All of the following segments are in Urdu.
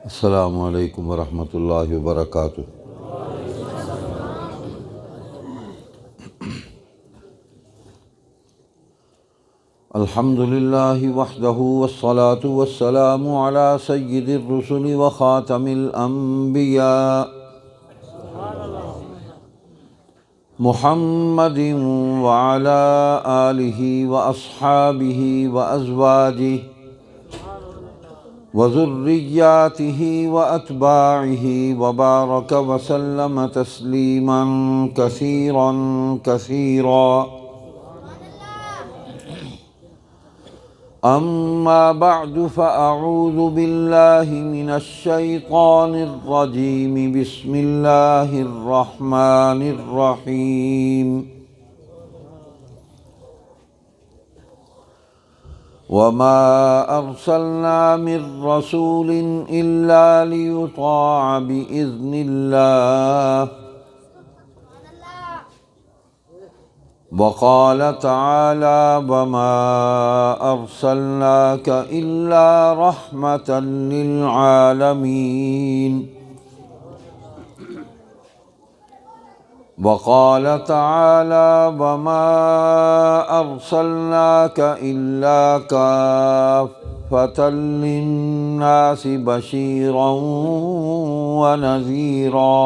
السلام علیکم ورحمۃ اللہ وبرکاتہ۔ الحمد للہ وحدہ والصلاة والسلام علی سید الرسل وخاتم الانبیاء محمد وعلی آلہ واصحابہ وازواجہ وذریاتہ واتباعہ وبارک وسلم تسلیما کثیرا کثیرا۔ اما بعد فاعوذ باللہ من الشیطان الرجیم بسم اللہ الرحمن الرحیم۔ وما ارسلنا من رسول الا لیطاع باذن اللہ۔ وقال تعالى وما أرسلناك إلا رحمة للعالمين۔ وقال تعالى وما أرسلناك إلا كافة للناس بشيرا ونذيرا۔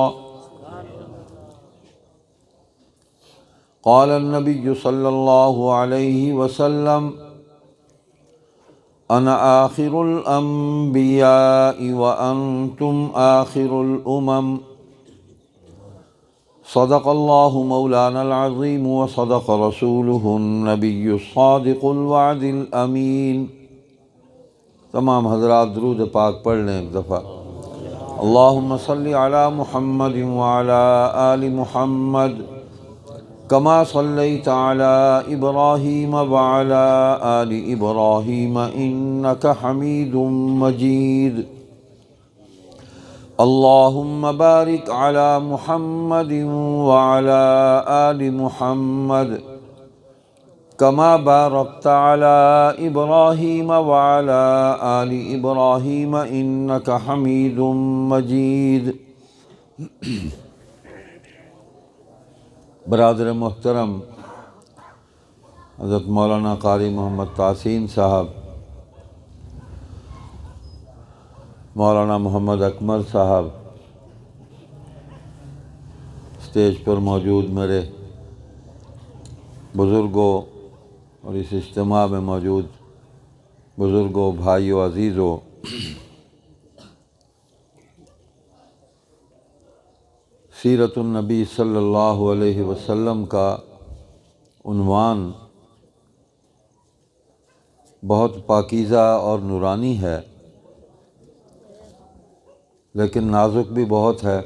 قال النبي صلى الله عليه وسلم أنا آخر الأنبياء وأنتم آخر الأمم۔ صدق الله مولانا العظيم وصدق رسوله النبي الصادق الوعد الأمين۔ تمام حضرات درود پاک پڑھ لیں ایک دفعہ۔ اللهم صل على محمد وعلى آل محمد كما صليت على إبراهيم وعلى آل إبراهيم إنك حميد مجيد۔ اللهم بارك على محمد وعلى آل محمد كما باركت على إبراهيم وعلى آل إبراهيم إنك حميد مجيد۔ برادر محترم حضرت مولانا قاری محمد تحسین صاحب، مولانا محمد اکمل صاحب، اسٹیج پر موجود میرے بزرگوں اور اس اجتماع میں موجود بزرگوں، بھائیوں، عزیزوں، سیرت النبی صلی اللہ علیہ وسلم کا عنوان بہت پاکیزہ اور نورانی ہے، لیکن نازک بھی بہت ہے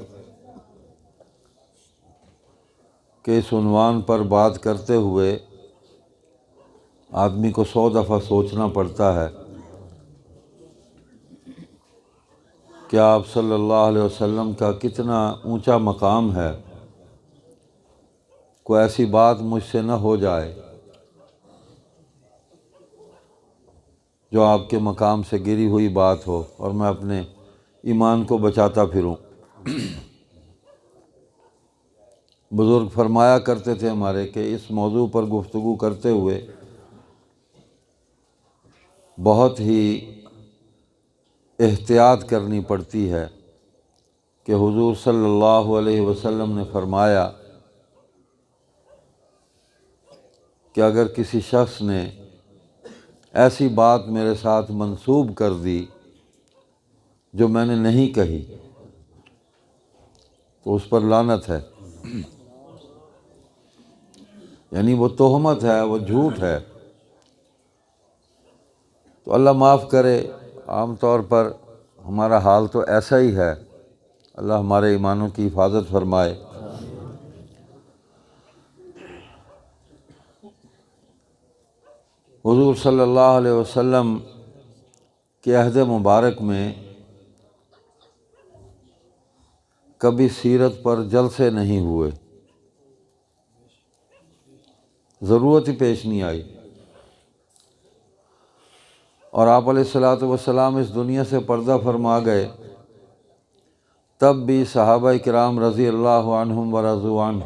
کہ اس عنوان پر بات کرتے ہوئے آدمی کو 100 دفعہ سوچنا پڑتا ہے کہ آپ صلی اللہ علیہ وسلم کا کتنا اونچا مقام ہے، کوئی ایسی بات مجھ سے نہ ہو جائے جو آپ کے مقام سے گری ہوئی بات ہو اور میں اپنے ایمان کو بچاتا پھروں۔ بزرگ فرمایا کرتے تھے ہمارے کہ اس موضوع پر گفتگو کرتے ہوئے بہت ہی احتیاط کرنی پڑتی ہے کہ حضور صلی اللہ علیہ وسلم نے فرمایا کہ اگر کسی شخص نے ایسی بات میرے ساتھ منسوب کر دی جو میں نے نہیں کہی تو اس پر لعنت ہے، یعنی وہ تہمت ہے، وہ جھوٹ ہے۔ تو اللہ معاف کرے، عام طور پر ہمارا حال تو ایسا ہی ہے، اللہ ہمارے ایمانوں کی حفاظت فرمائے۔ حضور صلی اللہ علیہ وسلم کے عہد مبارک میں کبھی سیرت پر جلسے نہیں ہوئے، ضرورت ہی پیش نہیں آئی، اور آپ علیہ الصلاۃ والسلام اس دنیا سے پردہ فرما گئے، تب بھی صحابہ کرام رضی اللہ عنہم ورضوا عنہ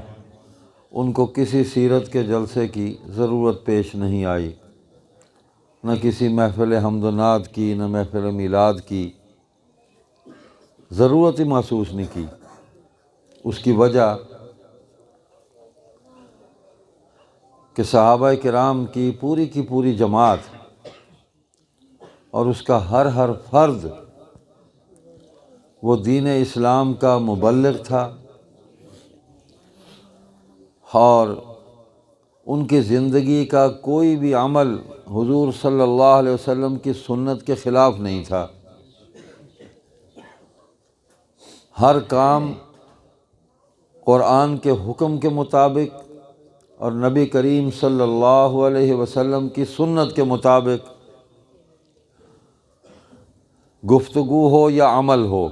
ان کو کسی سیرت کے جلسے کی ضرورت پیش نہیں آئی، نہ کسی محفل حمد و نعت کی، نہ محفل میلاد کی، ضرورت ہی محسوس نہیں کی۔ اس کی وجہ کہ صحابہ کرام کی پوری جماعت اور اس کا ہر فرد وہ دین اسلام کا مبلغ تھا، اور ان کی زندگی کا کوئی بھی عمل حضور صلی اللہ علیہ وسلم کی سنت کے خلاف نہیں تھا۔ ہر کام قرآن کے حکم کے مطابق اور نبی کریم صلی اللہ علیہ وسلم کی سنت کے مطابق، گفتگو ہو یا عمل ہو،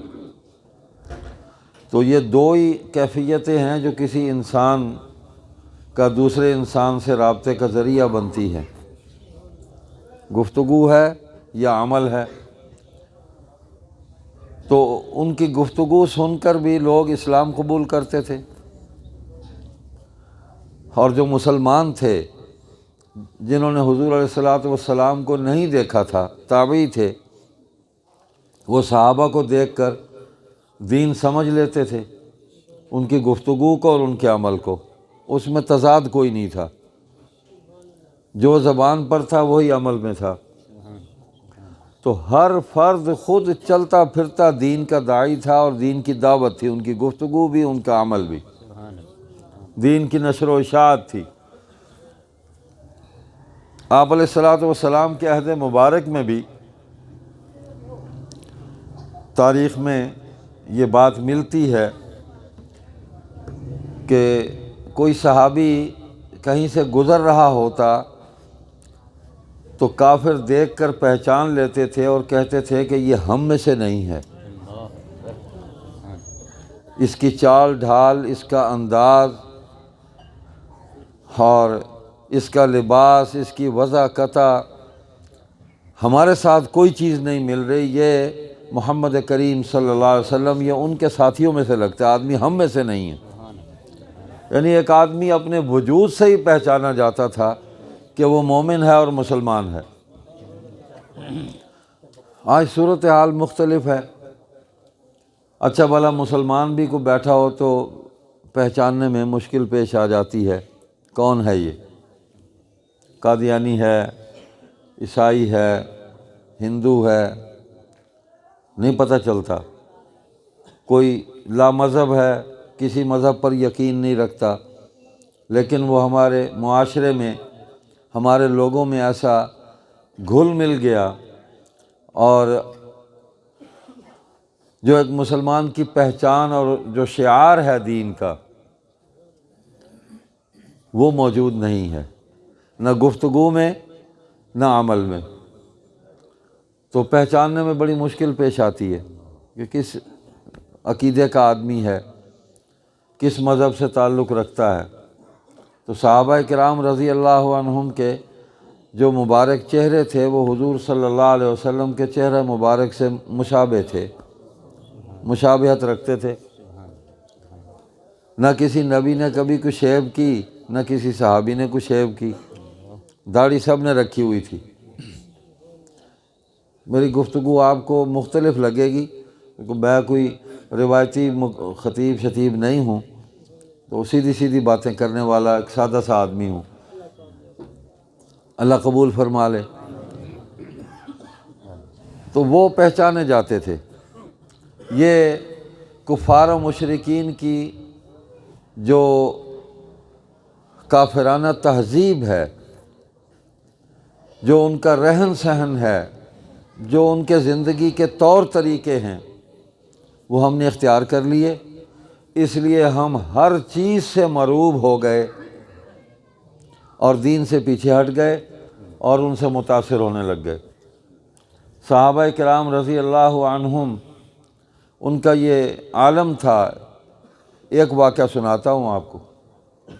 تو یہ دو ہی کیفیتیں ہیں جو کسی انسان کا دوسرے انسان سے رابطے کا ذریعہ بنتی ہے، گفتگو ہے یا عمل ہے۔ تو ان کی گفتگو سن کر بھی لوگ اسلام قبول کرتے تھے، اور جو مسلمان تھے جنہوں نے حضور علیہ الصلاۃ والسلام کو نہیں دیکھا تھا، تابعی تھے، وہ صحابہ کو دیکھ کر دین سمجھ لیتے تھے، ان کی گفتگو کو اور ان کے عمل کو، اس میں تضاد کوئی نہیں تھا، جو زبان پر تھا وہی عمل میں تھا۔ تو ہر فرد خود چلتا پھرتا دین کا داعی تھا، اور دین کی دعوت تھی، ان کی گفتگو بھی، ان کا عمل بھی، دین کی نشر و اشاعت تھی۔ آپ علیہ الصلاۃ والسلام کے عہد مبارک میں بھی تاریخ میں یہ بات ملتی ہے کہ کوئی صحابی کہیں سے گزر رہا ہوتا تو کافر دیکھ کر پہچان لیتے تھے اور کہتے تھے کہ یہ ہم میں سے نہیں ہے، اس کی چال ڈھال، اس کا انداز اور اس کا لباس، اس کی وضاحت، ہمارے ساتھ کوئی چیز نہیں مل رہی، یہ محمد کریم صلی اللہ علیہ وسلم یہ ان کے ساتھیوں میں سے لگتا ہے، آدمی ہم میں سے نہیں ہے۔ یعنی ایک آدمی اپنے وجود سے ہی پہچانا جاتا تھا کہ وہ مومن ہے اور مسلمان ہے۔ آج صورتحال مختلف ہے، اچھا بھلا مسلمان بھی کوئی بیٹھا ہو تو پہچاننے میں مشکل پیش آ جاتی ہے، کون ہے یہ، قادیانی ہے، عیسائی ہے، ہندو ہے، نہیں پتہ چلتا، کوئی لا مذہب ہے، کسی مذہب پر یقین نہیں رکھتا، لیکن وہ ہمارے معاشرے میں، ہمارے لوگوں میں ایسا گھل مل گیا، اور جو ایک مسلمان کی پہچان اور جو شعار ہے دین کا، وہ موجود نہیں ہے، نہ گفتگو میں نہ عمل میں۔ تو پہچاننے میں بڑی مشکل پیش آتی ہے کہ کس عقیدے کا آدمی ہے، کس مذہب سے تعلق رکھتا ہے۔ تو صحابہ کرام رضی اللہ عنہم کے جو مبارک چہرے تھے وہ حضور صلی اللہ علیہ وسلم کے چہرہ مبارک سے مشابہ تھے، مشابہت رکھتے تھے۔ نہ کسی نبی نے کبھی کوئی شیو کی، نہ کسی صحابی نے کوئی شیو کی، داڑھی سب نے رکھی ہوئی تھی۔ میری گفتگو آپ کو مختلف لگے گی کیونکہ میں کوئی روایتی خطیب شتیب نہیں ہوں، تو سیدھی سیدھی باتیں کرنے والا ایک سادہ سا آدمی ہوں، اللہ قبول فرما لے۔ تو وہ پہچانے جاتے تھے۔ یہ کفار و مشرکین کی جو کافرانہ تہذیب ہے، جو ان کا رہن سہن ہے، جو ان کے زندگی کے طور طریقے ہیں، وہ ہم نے اختیار کر لیے، اس لیے ہم ہر چیز سے مرعوب ہو گئے اور دین سے پیچھے ہٹ گئے اور ان سے متاثر ہونے لگ گئے۔ صحابہ کرام رضی اللہ عنہم ان کا یہ عالم تھا۔ ایک واقعہ سناتا ہوں آپ کو،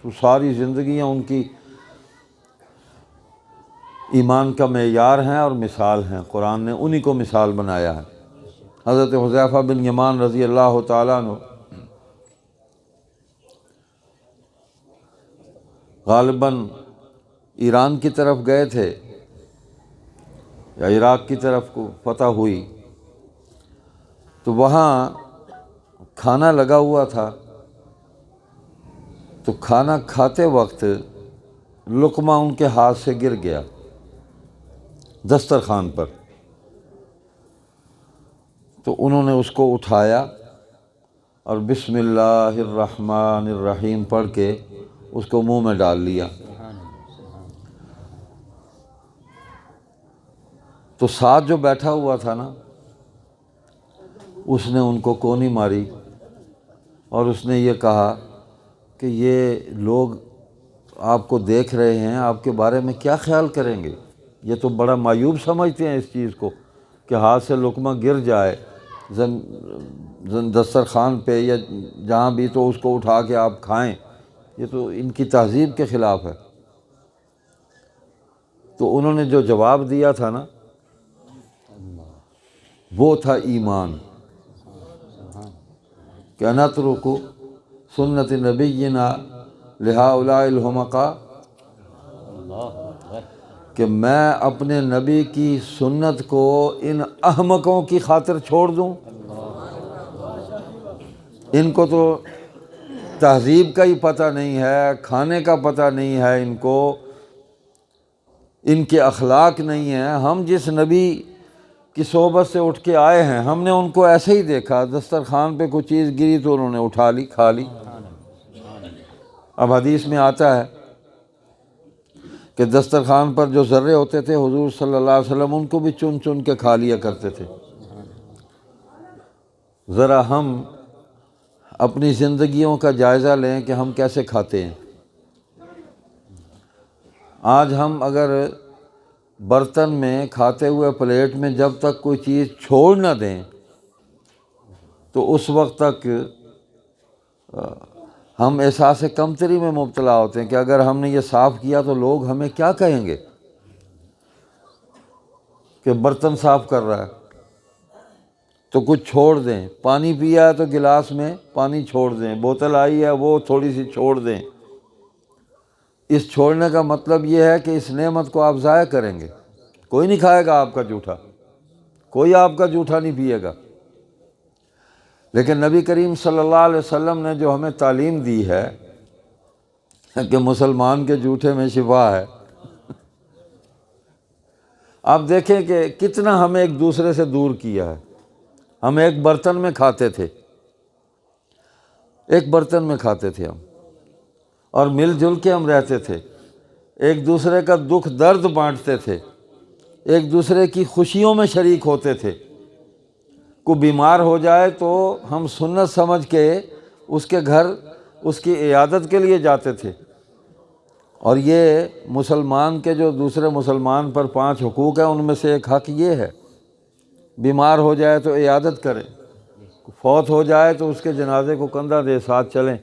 تو ساری زندگیاں ان کی ایمان کا معیار ہیں اور مثال ہیں، قرآن نے انہی کو مثال بنایا ہے۔ حضرت حذیفہ بن یمان رضی اللہ تعالیٰ عنہ غالباً ایران کی طرف گئے تھے یا عراق کی طرف کو فتح ہوئی، تو وہاں کھانا لگا ہوا تھا، تو کھانا کھاتے وقت لقمہ ان کے ہاتھ سے گر گیا دسترخوان پر، تو انہوں نے اس کو اٹھایا اور بسم اللہ الرحمن الرحیم پڑھ کے اس کو منہ میں ڈال لیا۔ تو ساتھ جو بیٹھا ہوا تھا نا، اس نے ان کو کونی ماری اور اس نے یہ کہا کہ یہ لوگ آپ کو دیکھ رہے ہیں، آپ کے بارے میں کیا خیال کریں گے؟ یہ تو بڑا معیوب سمجھتے ہیں اس چیز کو کہ ہاتھ سے لقمہ گر جائے دسترخوان پہ یا جہاں بھی، تو اس کو اٹھا کے آپ کھائیں، یہ تو ان کی تہذیب کے خلاف ہے۔ تو انہوں نے جو جواب دیا تھا نا، وہ تھا ایمان، کہ نترک سنت نبینا لہؤلاء الحمقاء، کہ میں اپنے نبی کی سنت کو ان احمقوں کی خاطر چھوڑ دوں؟ ان کو تو تہذیب کا ہی پتہ نہیں ہے، کھانے کا پتہ نہیں ہے، ان کو ان کے اخلاق نہیں ہیں۔ ہم جس نبی کی صحبت سے اٹھ کے آئے ہیں، ہم نے ان کو ایسے ہی دیکھا، دسترخوان پہ کوئی چیز گری تو انہوں نے اٹھا لی، کھا لی۔ اب حدیث میں آتا ہے کہ دسترخوان پر جو ذرے ہوتے تھے، حضور صلی اللہ علیہ وسلم ان کو بھی چن چن کے کھا لیا کرتے تھے۔ ذرا ہم اپنی زندگیوں کا جائزہ لیں کہ ہم کیسے کھاتے ہیں۔ آج ہم اگر برتن میں کھاتے ہوئے پلیٹ میں جب تک کوئی چیز چھوڑ نہ دیں تو اس وقت تک ہم احساس کمتری میں مبتلا ہوتے ہیں کہ اگر ہم نے یہ صاف کیا تو لوگ ہمیں کیا کہیں گے کہ برتن صاف کر رہا ہے۔ تو کچھ چھوڑ دیں، پانی پیا ہے تو گلاس میں پانی چھوڑ دیں، بوتل آئی ہے وہ تھوڑی سی چھوڑ دیں۔ اس چھوڑنے کا مطلب یہ ہے کہ اس نعمت کو آپ ضائع کریں گے۔ کوئی نہیں کھائے گا آپ کا جوٹھا، کوئی آپ کا جوٹھا نہیں پیے گا۔ لیکن نبی کریم صلی اللہ علیہ وسلم نے جو ہمیں تعلیم دی ہے کہ مسلمان کے جوٹھے میں شفا ہے، آپ دیکھیں کہ کتنا ہمیں ایک دوسرے سے دور کیا ہے۔ ہم ایک برتن میں کھاتے تھے، ایک برتن میں کھاتے تھے ہم، اور مل جل کے ہم رہتے تھے، ایک دوسرے کا دکھ درد بانٹتے تھے، ایک دوسرے کی خوشیوں میں شریک ہوتے تھے۔ کوئی بیمار ہو جائے تو ہم سنت سمجھ کے اس کے گھر اس کی عیادت کے لیے جاتے تھے۔ اور یہ مسلمان کے جو دوسرے مسلمان پر 5 حقوق ہیں، ان میں سے ایک حق یہ ہے، بیمار ہو جائے تو عیادت کریں، فوت ہو جائے تو اس کے جنازے کو کندھا دے ساتھ چلیں۔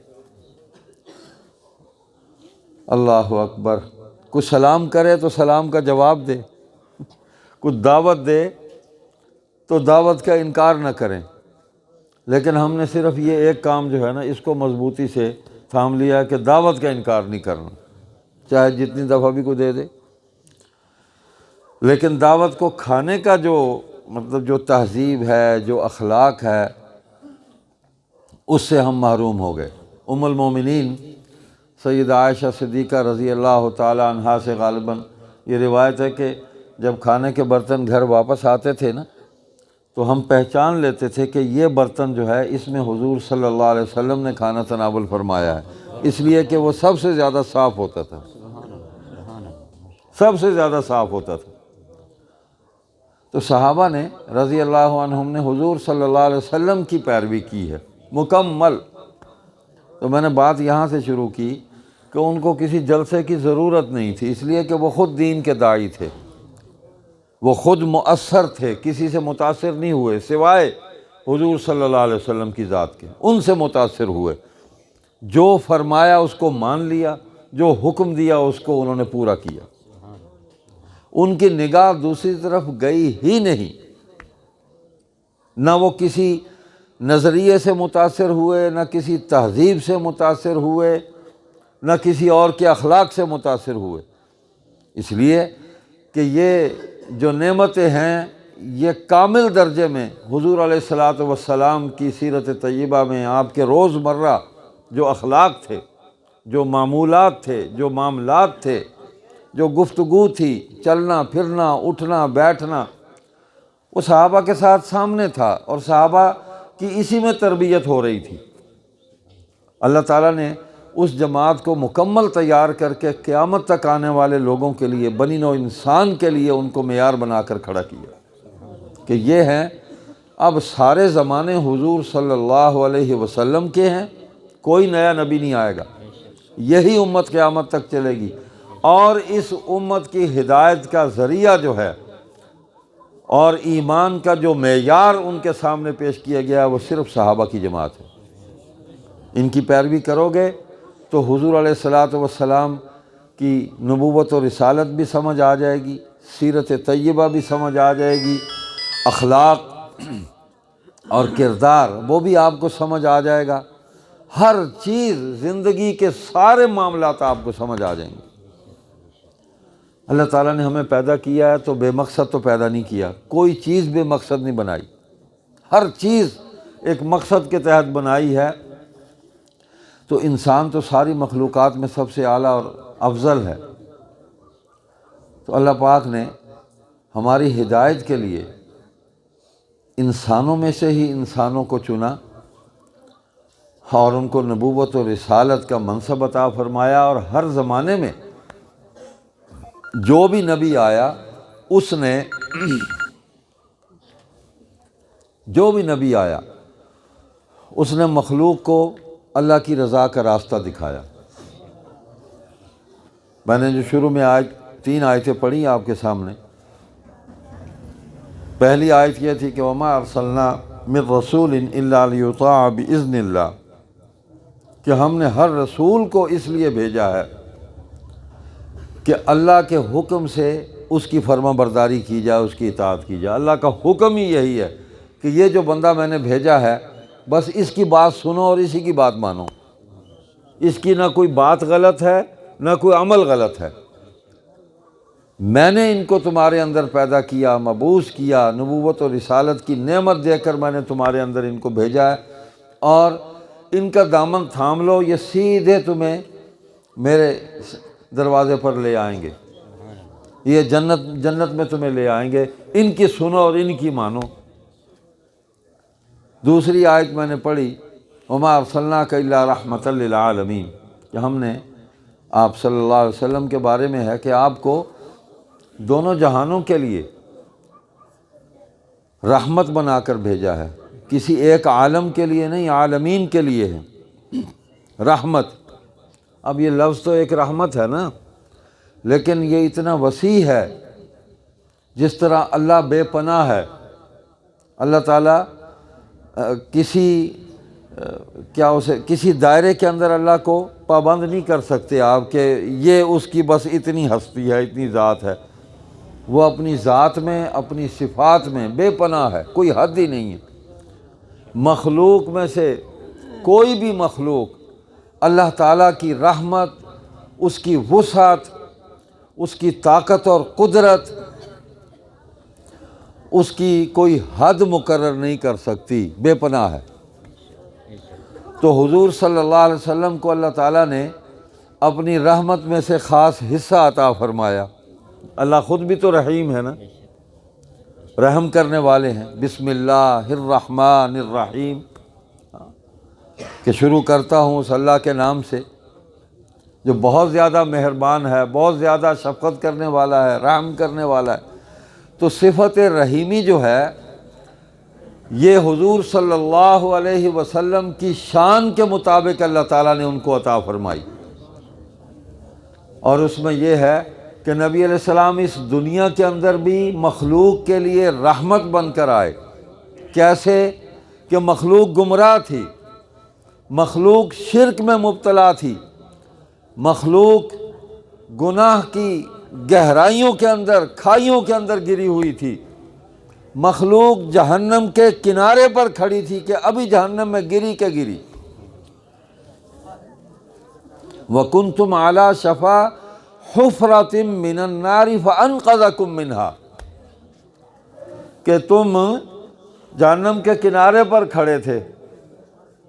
اللہ اکبر۔ کچھ سلام کرے تو سلام کا جواب دے، کچھ دعوت دے تو دعوت کا انکار نہ کریں۔ لیکن ہم نے صرف یہ ایک کام جو ہے نا، اس کو مضبوطی سے تھام لیا کہ دعوت کا انکار نہیں کرنا، چاہے جتنی دفعہ بھی کوئی دے دے۔ لیکن دعوت کو کھانے کا جو مطلب جو تہذیب ہے، جو اخلاق ہے، اس سے ہم محروم ہو گئے۔ ام المومنین سیدہ عائشہ صدیقہ رضی اللہ تعالی عنہا سے غالباً یہ روایت ہے کہ جب کھانے کے برتن گھر واپس آتے تھے نا، تو ہم پہچان لیتے تھے کہ یہ برتن جو ہے اس میں حضور صلی اللہ علیہ وسلم نے کھانا تناول فرمایا ہے، اس لیے کہ وہ سب سے زیادہ صاف ہوتا تھا، سب سے زیادہ صاف ہوتا تھا۔ تو صحابہ نے رضی اللہ عنہم نے حضور صلی اللہ علیہ وسلم کی پیروی کی ہے مکمل۔ تو میں نے بات یہاں سے شروع کی کہ ان کو کسی جلسے کی ضرورت نہیں تھی، اس لیے کہ وہ خود دین کے داعی تھے، وہ خود مؤثر تھے، کسی سے متاثر نہیں ہوئے سوائے حضور صلی اللہ علیہ وسلم کی ذات کے، ان سے متاثر ہوئے، جو فرمایا اس کو مان لیا، جو حکم دیا اس کو انہوں نے پورا کیا۔ ان کی نگاہ دوسری طرف گئی ہی نہیں، نہ وہ کسی نظریے سے متاثر ہوئے، نہ کسی تہذیب سے متاثر ہوئے، نہ کسی اور کے اخلاق سے متاثر ہوئے، اس لیے کہ یہ جو نعمتیں ہیں یہ کامل درجے میں حضور علیہ الصلاۃ والسلام کی سیرت طیبہ میں، آپ کے روزمرہ جو اخلاق تھے، جو معمولات تھے، جو معاملات تھے، جو گفتگو تھی، چلنا پھرنا، اٹھنا بیٹھنا، وہ صحابہ کے ساتھ سامنے تھا، اور صحابہ کی اسی میں تربیت ہو رہی تھی۔ اللہ تعالیٰ نے اس جماعت کو مکمل تیار کر کے قیامت تک آنے والے لوگوں کے لیے، بنی نوع انسان کے لیے ان کو معیار بنا کر کھڑا کیا کہ یہ ہیں، اب سارے زمانے حضور صلی اللہ علیہ وسلم کے ہیں، کوئی نیا نبی نہیں آئے گا، یہی امت قیامت تک چلے گی، اور اس امت کی ہدایت کا ذریعہ جو ہے اور ایمان کا جو معیار ان کے سامنے پیش کیا گیا ہے وہ صرف صحابہ کی جماعت ہے۔ ان کی پیروی کرو گے تو حضور علیہ الصلاۃ والسلام کی نبوت و رسالت بھی سمجھ آ جائے گی، سیرت طیبہ بھی سمجھ آ جائے گی، اخلاق اور کردار وہ بھی آپ کو سمجھ آ جائے گا، ہر چیز زندگی کے سارے معاملات آپ کو سمجھ آ جائیں گے۔ اللہ تعالیٰ نے ہمیں پیدا کیا ہے تو بے مقصد تو پیدا نہیں کیا، کوئی چیز بے مقصد نہیں بنائی، ہر چیز ایک مقصد کے تحت بنائی ہے۔ تو انسان تو ساری مخلوقات میں سب سے اعلیٰ اور افضل ہے، تو اللہ پاک نے ہماری ہدایت کے لیے انسانوں میں سے ہی انسانوں کو چنا اور ان کو نبوت و رسالت کا منصب عطا فرمایا، اور ہر زمانے میں جو بھی نبی آیا اس نے مخلوق کو اللہ کی رضا کا راستہ دکھایا۔ میں نے جو شروع میں 3 آیتیں پڑھی آپ کے سامنے، پہلی آیت یہ تھی کہ وَمَا أَرْسَلْنَا مِن رَّسُولٍ إِلَّا لِيُطَاعَ بِإِذْنِ اللَّهِ، کہ ہم نے ہر رسول کو اس لیے بھیجا ہے کہ اللہ کے حکم سے اس کی فرما برداری کی جائے، اس کی اطاعت کی جائے۔ اللہ کا حکم ہی یہی ہے کہ یہ جو بندہ میں نے بھیجا ہے بس اس کی بات سنو اور اسی کی بات مانو، اس کی نہ کوئی بات غلط ہے نہ کوئی عمل غلط ہے۔ میں نے ان کو تمہارے اندر پیدا کیا، مبعوث کیا، نبوت و رسالت کی نعمت دے کر میں نے تمہارے اندر ان کو بھیجا ہے، اور ان کا دامن تھام لو، یہ سیدھے تمہیں میرے دروازے پر لے آئیں گے، یہ جنت میں تمہیں لے آئیں گے، ان کی سنو اور ان کی مانو۔ دوسری آیت میں نے پڑھی وَمَا أَرْسَلْنَاكَ إِلَّا رَحْمَةً لِّلْعَالَمِينَ، کہ ہم نے آپ صلی اللہ علیہ وسلم کے بارے میں ہے کہ آپ کو دونوں جہانوں کے لیے رحمت بنا کر بھیجا ہے، کسی ایک عالم کے لیے نہیں، عالمین کے لیے ہے رحمت۔ اب یہ لفظ تو ایک رحمت ہے نا، لیکن یہ اتنا وسیع ہے، جس طرح اللہ بے پناہ ہے، اللہ تعالیٰ کسی دائرے کے اندر اللہ کو پابند نہیں کر سکتے آپ کہ یہ اس کی بس اتنی ہستی ہے، اتنی ذات ہے۔ وہ اپنی ذات میں، اپنی صفات میں بے پناہ ہے، کوئی حد ہی نہیں ہے۔ مخلوق میں سے کوئی بھی مخلوق اللہ تعالیٰ کی رحمت، اس کی وسعت، اس کی طاقت اور قدرت، اس کی کوئی حد مقرر نہیں کر سکتی، بے پناہ ہے۔ تو حضور صلی اللہ علیہ وسلم کو اللہ تعالیٰ نے اپنی رحمت میں سے خاص حصہ عطا فرمایا۔ اللہ خود بھی تو رحیم ہے نا، رحم کرنے والے ہیں۔ بسم اللہ الرحمن الرحیم، کہ شروع کرتا ہوں اس اللہ کے نام سے جو بہت زیادہ مہربان ہے، بہت زیادہ شفقت کرنے والا ہے، رحم کرنے والا ہے۔ تو صفت رحیمی جو ہے یہ حضور صلی اللہ علیہ وسلم کی شان کے مطابق اللہ تعالیٰ نے ان کو عطا فرمائی، اور اس میں یہ ہے کہ نبی علیہ السلام اس دنیا کے اندر بھی مخلوق کے لیے رحمت بن کر آئے۔ کیسے کہ مخلوق گمراہ تھی، مخلوق شرک میں مبتلا تھی، مخلوق گناہ کی گہرائیوں کے اندر، کھائیوں کے اندر گری ہوئی تھی، مخلوق جہنم کے کنارے پر کھڑی تھی کہ ابھی جہنم میں گری کہ گری۔ وَكُنْتُمْ عَلَى شَفَا حُفْرَةٍ مِّنَ النَّارِ فَأَنْقَذَكُم مِّنْهَا، کہ تم جہنم کے کنارے پر کھڑے تھے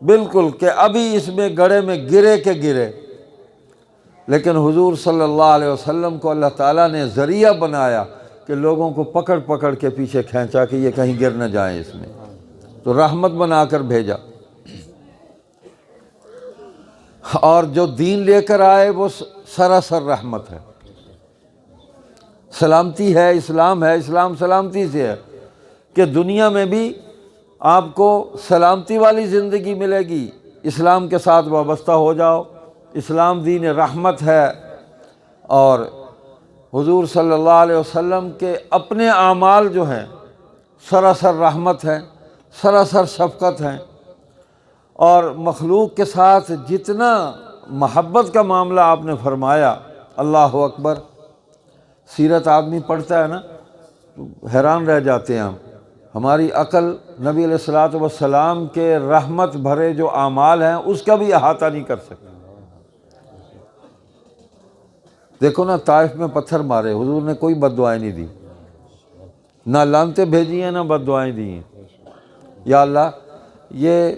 بالکل کہ ابھی اس میں گڑھے میں گرے کہ گرے، لیکن حضور صلی اللہ علیہ وسلم کو اللہ تعالیٰ نے ذریعہ بنایا کہ لوگوں کو پکڑ پکڑ کے پیچھے کھینچا کہ یہ کہیں گر نہ جائیں اس میں، تو رحمت بنا کر بھیجا۔ اور جو دین لے کر آئے وہ سراسر رحمت ہے، سلامتی ہے، اسلام ہے، اسلام سلامتی سے ہے کہ دنیا میں بھی آپ کو سلامتی والی زندگی ملے گی، اسلام کے ساتھ وابستہ ہو جاؤ، اسلام دین رحمت ہے۔ اور حضور صلی اللہ علیہ وسلم کے اپنے اعمال جو ہیں سراسر رحمت ہیں، سراسر شفقت ہیں، اور مخلوق کے ساتھ جتنا محبت کا معاملہ آپ نے فرمایا، اللہ اکبر۔ سیرت آدمی پڑھتا ہے نا تو حیران رہ جاتے ہیں ہم، ہماری عقل نبی علیہ الصلوۃ والسلام کے رحمت بھرے جو اعمال ہیں اس کا بھی احاطہ نہیں کر سکتے۔ دیکھو نا، طائف میں پتھر مارے، حضور نے کوئی بد دعائیں نہیں دی، نہ لعنتیں بھیجی ہیں نہ بد دعائیں دی ہیں۔ یا اللہ یہ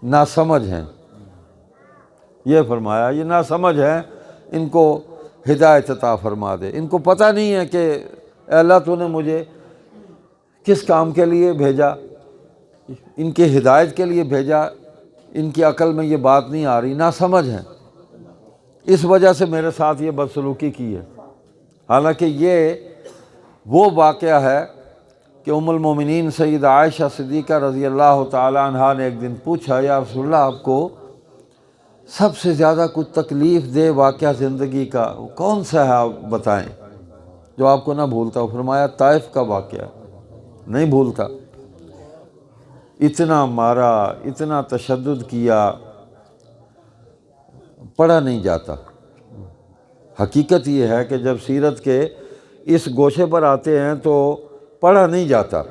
ناسمجھ ہیں، یہ فرمایا یہ ناسمجھ ہیں، ان کو ہدایت عطا فرما دے، ان کو پتہ نہیں ہے کہ اے اللہ تو نے مجھے کس کام کے لیے بھیجا، ان کی ہدایت کے لیے بھیجا، ان کی عقل میں یہ بات نہیں آ رہی، ناسمجھ ہیں، اس وجہ سے میرے ساتھ یہ بدسلوکی کی ہے۔ حالانکہ یہ وہ واقعہ ہے کہ ام المومنین سیدہ عائشہ صدیقہ رضی اللہ تعالی عنہا نے ایک دن پوچھا، یا رسول اللہ آپ کو سب سے زیادہ کچھ تکلیف دہ واقعہ زندگی کا کون سا ہے، آپ بتائیں جو آپ کو نہ بھولتا ہو۔ فرمایا طائف کا واقعہ، نہیں بھولتا، اتنا مارا، اتنا تشدد کیا، پڑھا نہیں جاتا۔ حقیقت یہ ہے کہ جب سیرت کے اس گوشے پر آتے ہیں تو پڑھا نہیں جاتا،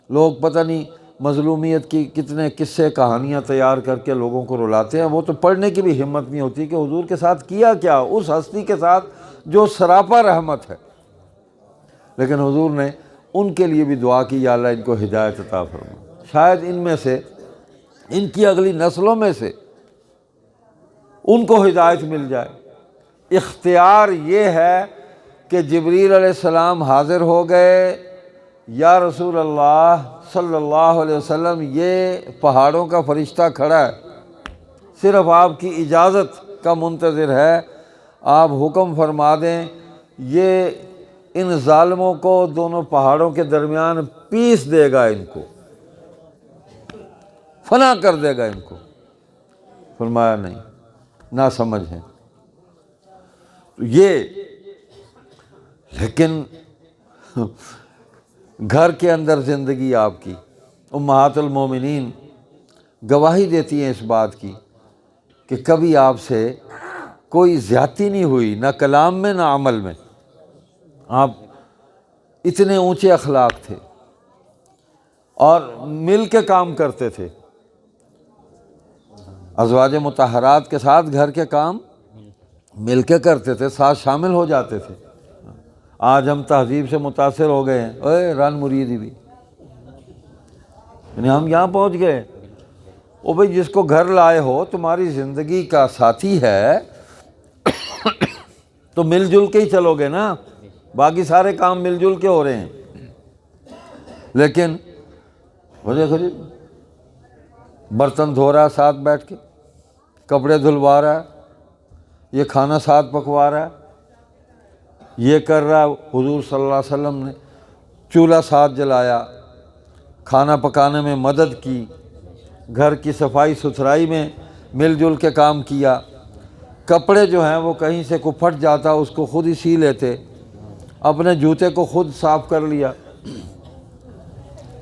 لوگ پتہ نہیں مظلومیت کی کتنے قصے کہانیاں تیار کر کے لوگوں کو رلاتے ہیں، وہ تو پڑھنے کی بھی ہمت نہیں ہوتی کہ حضور کے ساتھ کیا کیا، اس ہستی کے ساتھ جو سراپا رحمت ہے۔ لیکن حضور نے ان کے لیے بھی دعا کی، یا اللہ ان کو ہدایت عطا فرما، شاید ان میں سے، ان کی اگلی نسلوں میں سے ان کو ہدایت مل جائے۔ اختیار یہ ہے کہ جبریل علیہ السلام حاضر ہو گئے، یا رسول اللہ صلی اللہ علیہ وسلم یہ پہاڑوں کا فرشتہ کھڑا ہے، صرف آپ کی اجازت کا منتظر ہے، آپ حکم فرما دیں، یہ ان ظالموں کو دونوں پہاڑوں کے درمیان پیس دے گا، ان کو فنا کر دے گا ان کو۔ فرمایا نہیں، نہ سمجھ ہیں یہ۔ لیکن گھر کے اندر زندگی آپ کی، امہات المومنین گواہی دیتی ہیں اس بات کی کہ کبھی آپ سے کوئی زیادتی نہیں ہوئی، نہ کلام میں نہ عمل میں، آپ اتنے اونچے اخلاق تھے اور مل کے کام کرتے تھے، ازواج مطہرات کے ساتھ گھر کے کام مل کے کرتے تھے، ساتھ شامل ہو جاتے تھے۔ آج ہم تہذیب سے متاثر ہو گئے ہیں، اے رن مریدی بھی، یعنی ہم یہاں پہنچ گئے، او بھئی جس کو گھر لائے ہو تمہاری زندگی کا ساتھی ہے تو مل جل کے ہی چلو گے نا، باقی سارے کام مل جل کے ہو رہے ہیں۔ لیکن وہ دیکھو جی، برتن دھو رہا ہے ساتھ بیٹھ کے، کپڑے دھلوا رہا ہے، یہ کھانا ساتھ پکوا رہا ہے، یہ کر رہا ہے۔ حضور صلی اللہ علیہ وسلم نے چولہا ساتھ جلایا، کھانا پکانے میں مدد کی، گھر کی صفائی ستھرائی میں مل جل کے کام کیا، کپڑے جو ہیں وہ کہیں سے کو پھٹ جاتا اس کو خود ہی سی لیتے، اپنے جوتے کو خود صاف کر لیا۔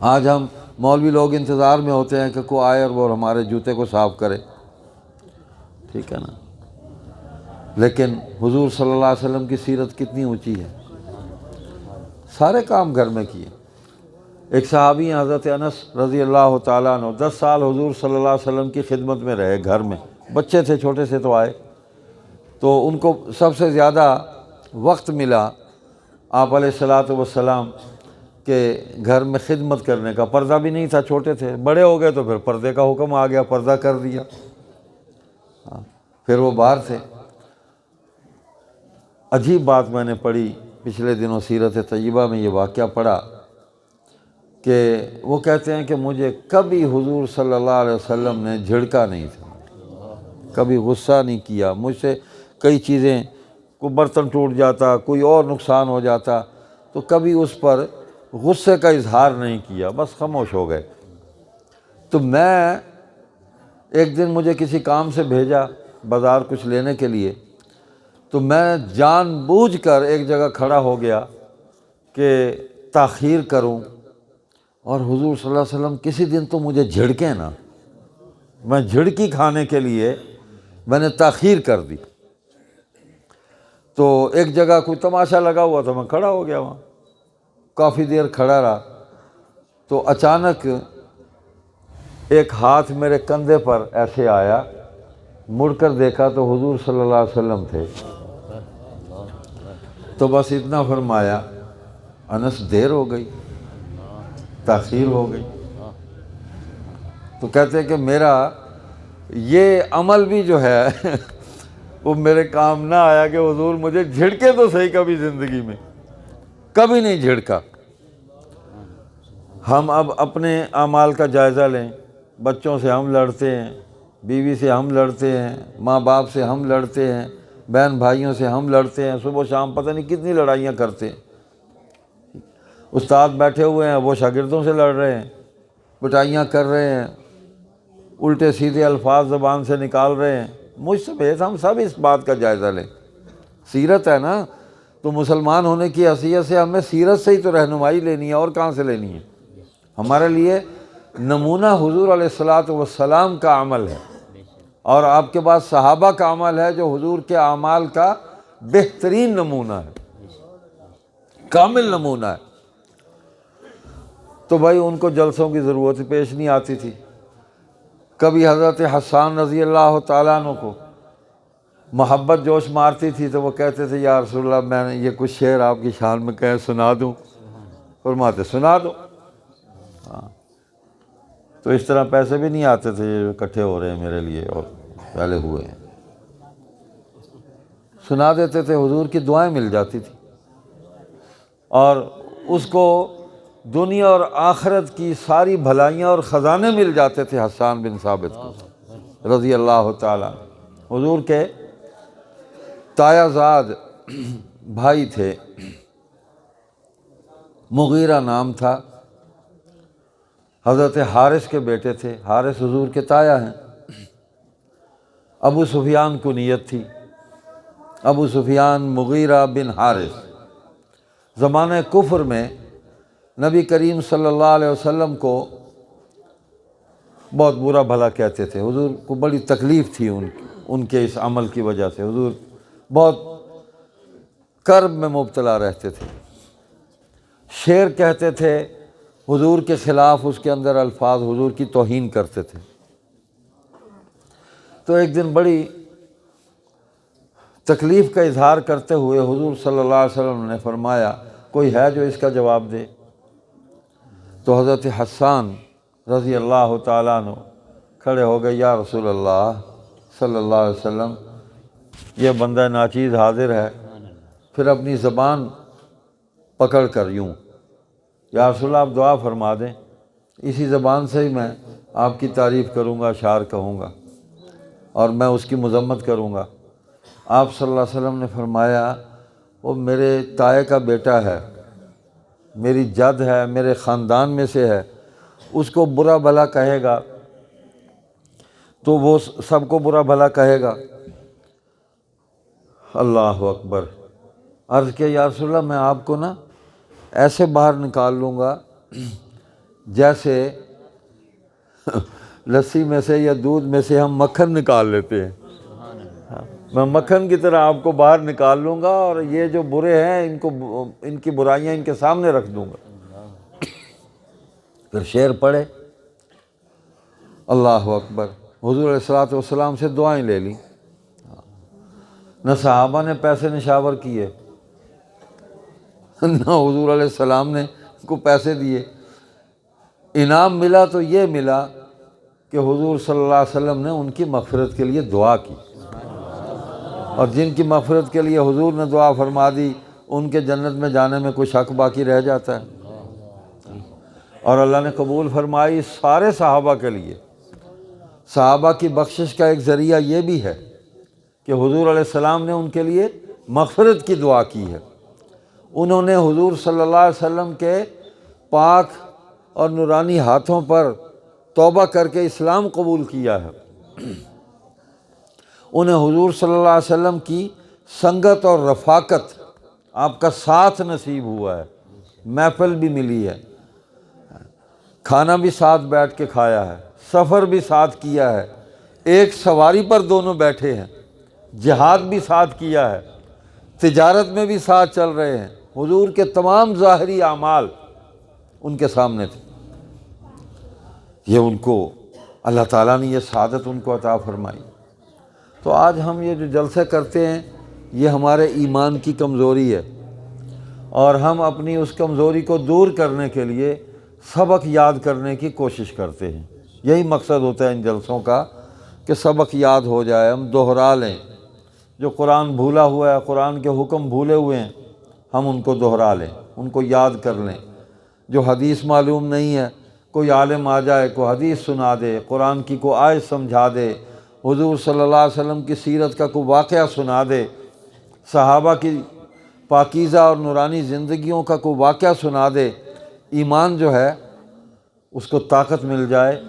آج ہم مولوی لوگ انتظار میں ہوتے ہیں کہ کوئی آئے اور وہ ہمارے جوتے کو صاف کرے، ٹھیک ہے نا۔ لیکن حضور صلی اللہ علیہ وسلم کی سیرت کتنی اونچی ہے، سارے کام گھر میں کیے۔ ایک صحابی ہیں حضرت انس رضی اللہ تعالیٰ عنہ، 10 سال حضور صلی اللہ علیہ وسلم کی خدمت میں رہے گھر میں، بچے تھے چھوٹے سے تو آئے، تو ان کو سب سے زیادہ وقت ملا آپ علیہ الصلاۃ والسلام کے گھر میں خدمت کرنے کا۔ پردہ بھی نہیں تھا، چھوٹے تھے، بڑے ہو گئے تو پھر پردے کا حکم آ گیا، پردہ کر دیا، پھر وہ باہر تھے۔ عجیب بات میں نے پڑھی پچھلے دنوں سیرت طیبہ میں، یہ واقعہ پڑھا کہ وہ کہتے ہیں کہ مجھے کبھی حضور صلی اللہ علیہ وسلم نے جھڑکا نہیں تھا، کبھی غصہ نہیں کیا مجھ سے۔ کئی چیزیں، کوئی برتن ٹوٹ جاتا، کوئی اور نقصان ہو جاتا، تو کبھی اس پر غصے کا اظہار نہیں کیا، بس خاموش ہو گئے۔ تو میں ایک دن مجھے کسی کام سے بھیجا بازار کچھ لینے کے لیے، تو میں جان بوجھ کر ایک جگہ کھڑا ہو گیا کہ تاخیر کروں، اور حضور صلی اللہ علیہ وسلم کسی دن تو مجھے جھڑکیں نا، میں جھڑکی کھانے کے لیے میں نے تاخیر کر دی۔ تو ایک جگہ کوئی تماشا لگا ہوا تھا، میں کھڑا ہو گیا وہاں، کافی دیر کھڑا رہا، تو اچانک ایک ہاتھ میرے کندھے پر ایسے آیا، مڑ کر دیکھا تو حضور صلی اللہ علیہ وسلم تھے۔ تو بس اتنا فرمایا، انس دیر ہو گئی، تاخیر ہو گئی۔ تو کہتے ہیں کہ میرا یہ عمل بھی جو ہے وہ میرے کام نہ آیا کہ حضور مجھے جھڑکے تو صحیح کبھی زندگی میں، کبھی نہیں جھڑکا۔ ہم اب اپنے اعمال کا جائزہ لیں، بچوں سے ہم لڑتے ہیں، بیوی سے ہم لڑتے ہیں، ماں باپ سے ہم لڑتے ہیں، بہن بھائیوں سے ہم لڑتے ہیں، صبح و شام پتہ نہیں کتنی لڑائیاں کرتے ہیں۔ استاد بیٹھے ہوئے ہیں، وہ شاگردوں سے لڑ رہے ہیں، پٹائیاں کر رہے ہیں، الٹے سیدھے الفاظ زبان سے نکال رہے ہیں۔ مجھ سمیت ہم سب اس بات کا جائزہ لیں۔ سیرت ہے نا، تو مسلمان ہونے کی حیثیت سے ہمیں سیرت سے ہی تو رہنمائی لینی ہے، اور کہاں سے لینی ہے؟ ہمارے لیے نمونہ حضور علیہ الصلاۃ والسلام کا عمل ہے، اور آپ کے پاس صحابہ کا عمل ہے جو حضور کے اعمال کا بہترین نمونہ ہے، کامل نمونہ ہے۔ تو بھائی ان کو جلسوں کی ضرورت پیش نہیں آتی تھی۔ کبھی حضرت حسان رضی اللہ تعالیٰ عنہ کو محبت جوش مارتی تھی تو وہ کہتے تھے یا رسول اللہ میں نے یہ کچھ شعر آپ کی شان میں کہیں سنا دوں؟ فرماتے سنا دو۔ تو اس طرح پیسے بھی نہیں آتے تھے یہ اکٹھے ہو رہے ہیں میرے لیے، اور پہلے ہوئے ہیں، سنا دیتے تھے، حضور کی دعائیں مل جاتی تھی، اور اس کو دنیا اور آخرت کی ساری بھلائیاں اور خزانے مل جاتے تھے حسان بن ثابت کو رضی اللہ تعالیٰ۔ حضور کے تایا زاد بھائی تھے، مغیرہ نام تھا، حضرت حارث کے بیٹے تھے، حارث حضور کے تایا ہیں۔ ابو سفیان کنیت تھی، ابو سفیان مغیرہ بن حارث۔ زمانہ کفر میں نبی کریم صلی اللہ علیہ وسلم کو بہت برا بھلا کہتے تھے، حضور کو بڑی تکلیف تھی ان کے اس عمل کی وجہ سے، حضور بہت کرب میں مبتلا رہتے تھے، شعر کہتے تھے حضور کے خلاف، اس کے اندر الفاظ حضور کی توہین کرتے تھے۔ تو ایک دن بڑی تکلیف کا اظہار کرتے ہوئے حضور صلی اللہ علیہ وسلم نے فرمایا کوئی ہے جو اس کا جواب دے؟ تو حضرت حسان رضی اللہ تعالیٰ عنہ کھڑے ہو گئے، یا رسول اللہ صلی اللہ علیہ وسلم یہ بندہ ناچیز حاضر ہے، پھر اپنی زبان پکڑ کر یوں، یا رسول اللہ آپ دعا فرما دیں، اسی زبان سے ہی میں آپ کی تعریف کروں گا، اشعار کہوں گا، اور میں اس کی مذمت کروں گا۔ آپ صلی اللہ علیہ وسلم نے فرمایا وہ میرے تائے کا بیٹا ہے، میری جد ہے، میرے خاندان میں سے ہے، اس کو برا بھلا کہے گا تو وہ سب کو برا بھلا کہے گا۔ اللہ اکبر۔ عرض کیا یا رسول اللہ میں آپ کو نا ایسے باہر نکال لوں گا جیسے لسی میں سے یا دودھ میں سے ہم مکھن نکال لیتے ہیں، میں مکھن کی طرح آپ کو باہر نکال لوں گا اور یہ جو برے ہیں ان کی برائیاں ان کے سامنے رکھ دوں گا۔ پھر شعر پڑھے، اللہ اکبر، حضور علیہ الصلوۃ والسلام سے دعائیں لے لیں۔ نہ صحابہ نے پیسے نشاور کیے، نہ حضور علیہ السلام نے کو پیسے دیے۔ انعام ملا تو یہ ملا کہ حضور صلی اللہ علیہ وسلم نے ان کی مغفرت کے لیے دعا کی، اور جن کی مغفرت کے لیے حضور نے دعا فرما دی ان کے جنت میں جانے میں کوئی شک باقی رہ جاتا ہے؟ اور اللہ نے قبول فرمائی سارے صحابہ کے لیے۔ صحابہ کی بخشش کا ایک ذریعہ یہ بھی ہے کہ حضور علیہ السلام نے ان کے لیے مغفرت کی دعا کی ہے۔ انہوں نے حضور صلی اللہ علیہ وسلم کے پاک اور نورانی ہاتھوں پر توبہ کر کے اسلام قبول کیا ہے۔ انہیں حضور صلی اللہ علیہ وسلم کی سنگت اور رفاقت، آپ کا ساتھ نصیب ہوا ہے، محفل بھی ملی ہے، کھانا بھی ساتھ بیٹھ کے کھایا ہے، سفر بھی ساتھ کیا ہے، ایک سواری پر دونوں بیٹھے ہیں، جہاد بھی ساتھ کیا ہے، تجارت میں بھی ساتھ چل رہے ہیں۔ حضور کے تمام ظاہری اعمال ان کے سامنے تھے۔ یہ ان کو اللہ تعالیٰ نے یہ سعادت ان کو عطا فرمائی۔ تو آج ہم یہ جو جلسے کرتے ہیں یہ ہمارے ایمان کی کمزوری ہے، اور ہم اپنی اس کمزوری کو دور کرنے کے لیے سبق یاد کرنے کی کوشش کرتے ہیں۔ یہی مقصد ہوتا ہے ان جلسوں کا کہ سبق یاد ہو جائے، ہم دوہرا لیں۔ جو قرآن بھولا ہوا ہے، قرآن کے حکم بھولے ہوئے ہیں، ہم ان کو دوہرا لیں، ان کو یاد کر لیں۔ جو حدیث معلوم نہیں ہے، کوئی عالم آ جائے، کوئی حدیث سنا دے، قرآن کی کوئی آیت سمجھا دے، حضور صلی اللہ علیہ وسلم کی سیرت کا کوئی واقعہ سنا دے، صحابہ کی پاکیزہ اور نورانی زندگیوں کا کوئی واقعہ سنا دے، ایمان جو ہے اس کو طاقت مل جائے،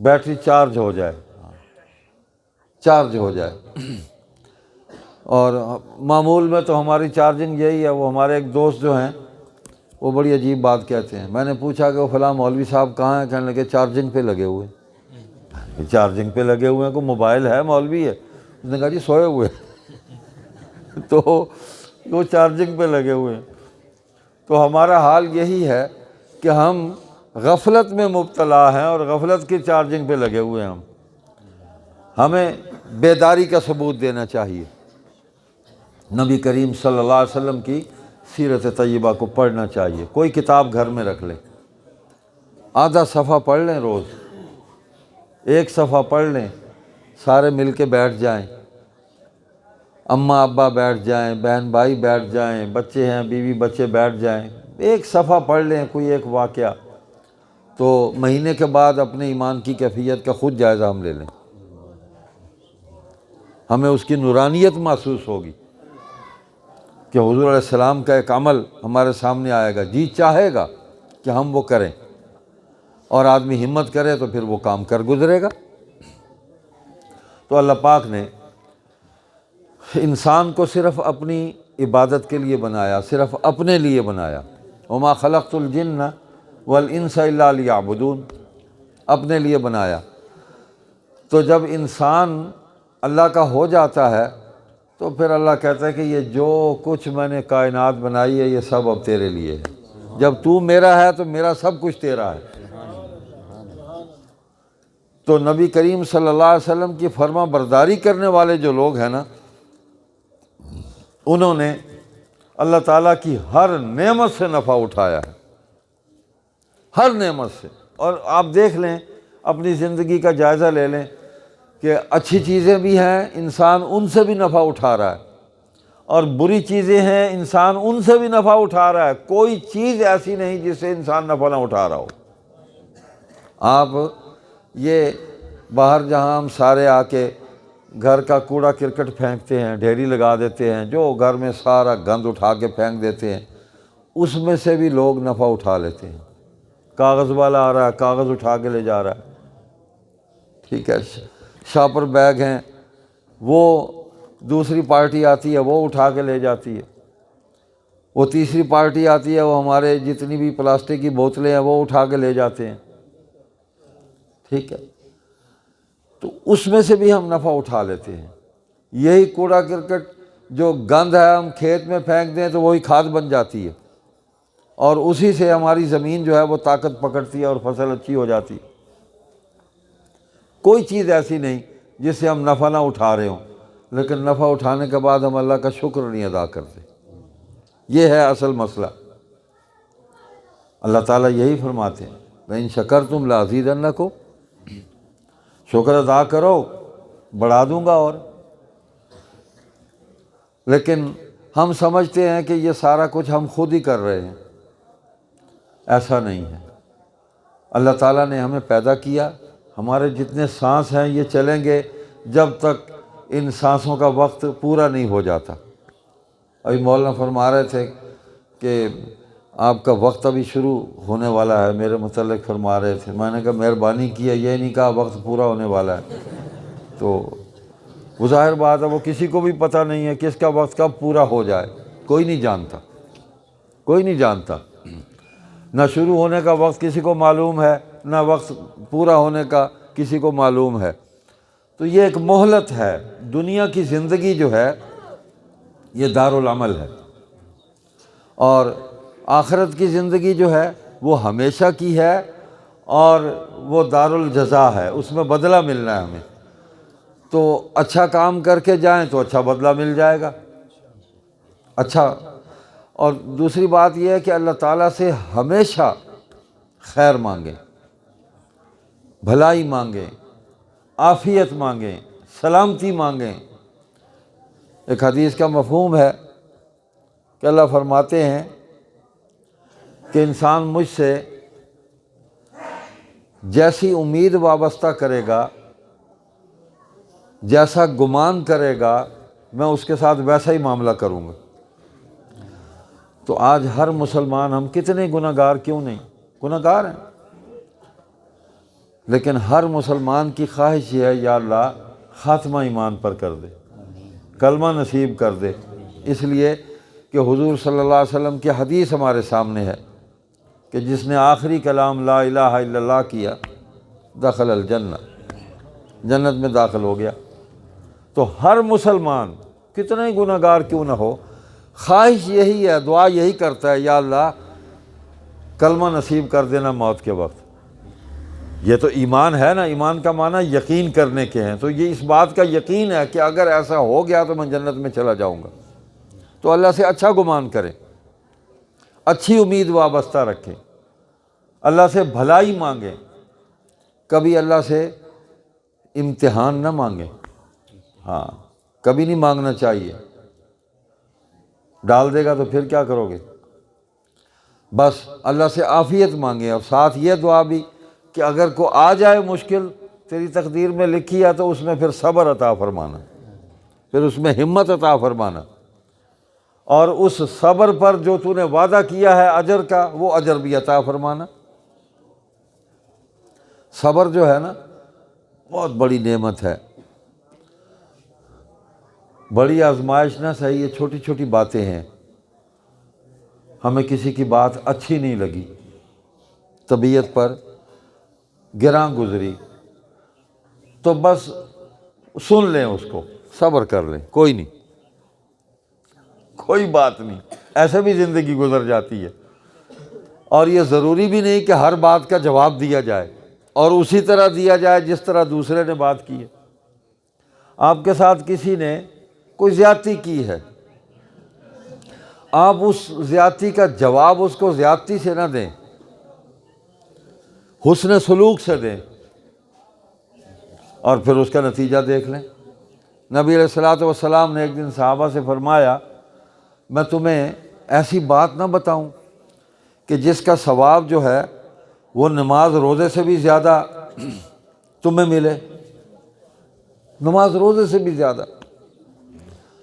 بیٹری چارج ہو جائے، چارج ہو جائے۔ اور معمول میں تو ہماری چارجنگ یہی ہے۔ وہ ہمارے ایک دوست جو ہیں وہ بڑی عجیب بات کہتے ہیں۔ میں نے پوچھا کہ وہ فلاں مولوی صاحب کہاں ہیں؟ کہنے لگے چارجنگ پہ لگے ہوئے ہیں۔ چارجنگ پہ لگے ہوئے ہیں، کوئی موبائل ہے مولوی ہے؟ اس نے کہا جی سوئے ہوئے ہیں۔ تو وہ چارجنگ پہ لگے ہوئے ہیں۔ تو ہمارا حال یہی ہے کہ ہم غفلت میں مبتلا ہیں اور غفلت کی چارجنگ پہ لگے ہوئے ہیں۔ ہمیں بیداری کا ثبوت دینا چاہیے۔ نبی کریم صلی اللہ علیہ وسلم کی سیرت طیبہ کو پڑھنا چاہیے۔ کوئی کتاب گھر میں رکھ لیں، آدھا صفحہ پڑھ لیں، روز ایک صفحہ پڑھ لیں، سارے مل کے بیٹھ جائیں، اماں ابا بیٹھ جائیں، بہن بھائی بیٹھ جائیں، بچے ہیں بیوی بچے بیٹھ جائیں، ایک صفحہ پڑھ لیں، کوئی ایک واقعہ، تو مہینے کے بعد اپنے ایمان کی کیفیت کا خود جائزہ ہم لے لیں۔ ہمیں اس کی نورانیت محسوس ہوگی کہ حضور علیہ السلام کا ایک عمل ہمارے سامنے آئے گا، جی چاہے گا کہ ہم وہ کریں، اور آدمی ہمت کرے تو پھر وہ کام کر گزرے گا۔ تو اللہ پاک نے انسان کو صرف اپنی عبادت کے لیے بنایا، صرف اپنے لیے بنایا۔ وما خلقت الجن والانس الا لیعبدون، اپنے لیے بنایا۔ تو جب انسان اللہ کا ہو جاتا ہے تو پھر اللہ کہتا ہے کہ یہ جو کچھ میں نے کائنات بنائی ہے یہ سب اب تیرے لیے ہے۔ جب تو میرا ہے تو میرا سب کچھ تیرا ہے۔ تو نبی کریم صلی اللہ علیہ وسلم کی فرما برداری کرنے والے جو لوگ ہیں نا، انہوں نے اللہ تعالیٰ کی ہر نعمت سے نفع اٹھایا ہے، ہر نعمت سے۔ اور آپ دیکھ لیں، اپنی زندگی کا جائزہ لے لیں کہ اچھی چیزیں بھی ہیں، انسان ان سے بھی نفع اٹھا رہا ہے، اور بری چیزیں ہیں، انسان ان سے بھی نفع اٹھا رہا ہے۔ کوئی چیز ایسی نہیں جس سے انسان نفع نہ اٹھا رہا ہو۔ آپ یہ باہر جہاں ہم سارے آ کے گھر کا کوڑا کرکٹ پھینکتے ہیں، ڈھیری لگا دیتے ہیں، جو گھر میں سارا گند اٹھا کے پھینک دیتے ہیں، اس میں سے بھی لوگ نفع اٹھا لیتے ہیں۔ کاغذ والا آ رہا ہے، کاغذ اٹھا کے لے جا رہا ہے، ٹھیک ہے۔ شاپر بیگ ہیں، وہ دوسری پارٹی آتی ہے وہ اٹھا کے لے جاتی ہے، وہ تیسری پارٹی آتی ہے وہ ہمارے جتنی بھی پلاسٹک کی بوتلیں ہیں وہ اٹھا کے لے جاتے ہیں، ٹھیک ہے۔ تو اس میں سے بھی ہم نفع اٹھا لیتے ہیں۔ یہی کوڑا کرکٹ جو گند ہے ہم کھیت میں پھینک دیں تو وہی کھاد بن جاتی ہے، اور اسی سے ہماری زمین جو ہے وہ طاقت پکڑتی ہے اور فصل اچھی ہو جاتی ہے۔ کوئی چیز ایسی نہیں جس سے ہم نفع نہ اٹھا رہے ہوں، لیکن نفع اٹھانے کے بعد ہم اللہ کا شکر نہیں ادا کرتے۔ یہ ہے اصل مسئلہ۔ اللہ تعالیٰ یہی فرماتے ہیں لئن شکرتم لازیدنکم، شکر ادا کرو بڑھا دوں گا۔ اور لیکن ہم سمجھتے ہیں کہ یہ سارا کچھ ہم خود ہی کر رہے ہیں، ایسا نہیں ہے۔ اللہ تعالیٰ نے ہمیں پیدا کیا، ہمارے جتنے سانس ہیں یہ چلیں گے جب تک ان سانسوں کا وقت پورا نہیں ہو جاتا۔ ابھی مولانا فرما رہے تھے کہ آپ کا وقت ابھی شروع ہونے والا ہے، میرے متعلق فرما رہے تھے۔ میں نے کہا مہربانی کیا، یہ نہیں کہا وقت پورا ہونے والا ہے۔ تو وہ ظاہر بات ہے وہ کسی کو بھی پتہ نہیں ہے کس کا وقت کب پورا ہو جائے، کوئی نہیں جانتا، کوئی نہیں جانتا۔ نہ شروع ہونے کا وقت کسی کو معلوم ہے، نہ وقت پورا ہونے کا کسی کو معلوم ہے۔ تو یہ ایک مہلت ہے۔ دنیا کی زندگی جو ہے یہ دارالعمل ہے، اور آخرت کی زندگی جو ہے وہ ہمیشہ کی ہے، اور وہ دارالجزا ہے، اس میں بدلہ ملنا ہے ہمیں۔ تو اچھا کام کر کے جائیں تو اچھا بدلہ مل جائے گا، اچھا۔ اور دوسری بات یہ ہے کہ اللہ تعالیٰ سے ہمیشہ خیر مانگیں، بھلائی مانگیں، عافیت مانگیں، سلامتی مانگیں۔ ایک حدیث کا مفہوم ہے کہ اللہ فرماتے ہیں کہ انسان مجھ سے جیسی امید وابستہ کرے گا، جیسا گمان کرے گا، میں اس کے ساتھ ویسا ہی معاملہ کروں گا۔ تو آج ہر مسلمان، ہم کتنے گناہ گار کیوں نہیں، گناہ گار ہیں، لیکن ہر مسلمان کی خواہش یہ ہے یا اللہ خاتمہ ایمان پر کر دے، کلمہ نصیب کر دے۔ اس لیے کہ حضور صلی اللہ علیہ وسلم کی حدیث ہمارے سامنے ہے کہ جس نے آخری کلام لا الہ الا اللہ کیا دخل الجنہ، جنت میں داخل ہو گیا۔ تو ہر مسلمان کتنے گناہ گار کیوں نہ ہو، خواہش یہی ہے، دعا یہی کرتا ہے یا اللہ کلمہ نصیب کر دینا موت کے وقت۔ یہ تو ایمان ہے نا، ایمان کا معنی یقین کرنے کے ہیں۔ تو یہ اس بات کا یقین ہے کہ اگر ایسا ہو گیا تو میں جنت میں چلا جاؤں گا۔ تو اللہ سے اچھا گمان کریں، اچھی امید وابستہ رکھیں، اللہ سے بھلائی مانگیں، کبھی اللہ سے امتحان نہ مانگیں۔ ہاں، کبھی نہیں مانگنا چاہیے، ڈال دے گا تو پھر کیا کرو گے؟ بس اللہ سے عافیت مانگیں، اور ساتھ یہ دعا بھی کہ اگر کو آ جائے مشکل تیری تقدیر میں لکھی ہے تو اس میں پھر صبر عطا فرمانا، پھر اس میں ہمت عطا فرمانا، اور اس صبر پر جو تو نے وعدہ کیا ہے اجر کا وہ اجر بھی عطا فرمانا۔ صبر جو ہے نا بہت بڑی نعمت ہے، بڑی آزمائش نہ صحیح، یہ چھوٹی چھوٹی باتیں ہیں۔ ہمیں کسی کی بات اچھی نہیں لگی، طبیعت پر گراں گزری، تو بس سن لیں اس کو، صبر کر لیں، کوئی نہیں، کوئی بات نہیں، ایسے بھی زندگی گزر جاتی ہے۔ اور یہ ضروری بھی نہیں کہ ہر بات کا جواب دیا جائے اور اسی طرح دیا جائے جس طرح دوسرے نے بات کی ہے۔ آپ کے ساتھ کسی نے کوئی زیادتی کی ہے، آپ اس زیادتی کا جواب اس کو زیادتی سے نہ دیں، حسن سلوک سے دیں، اور پھر اس کا نتیجہ دیکھ لیں۔ نبی علیہ الصلوۃ والسلام نے ایک دن صحابہ سے فرمایا میں تمہیں ایسی بات نہ بتاؤں کہ جس کا ثواب جو ہے وہ نماز روزے سے بھی زیادہ تمہیں ملے، نماز روزے سے بھی زیادہ۔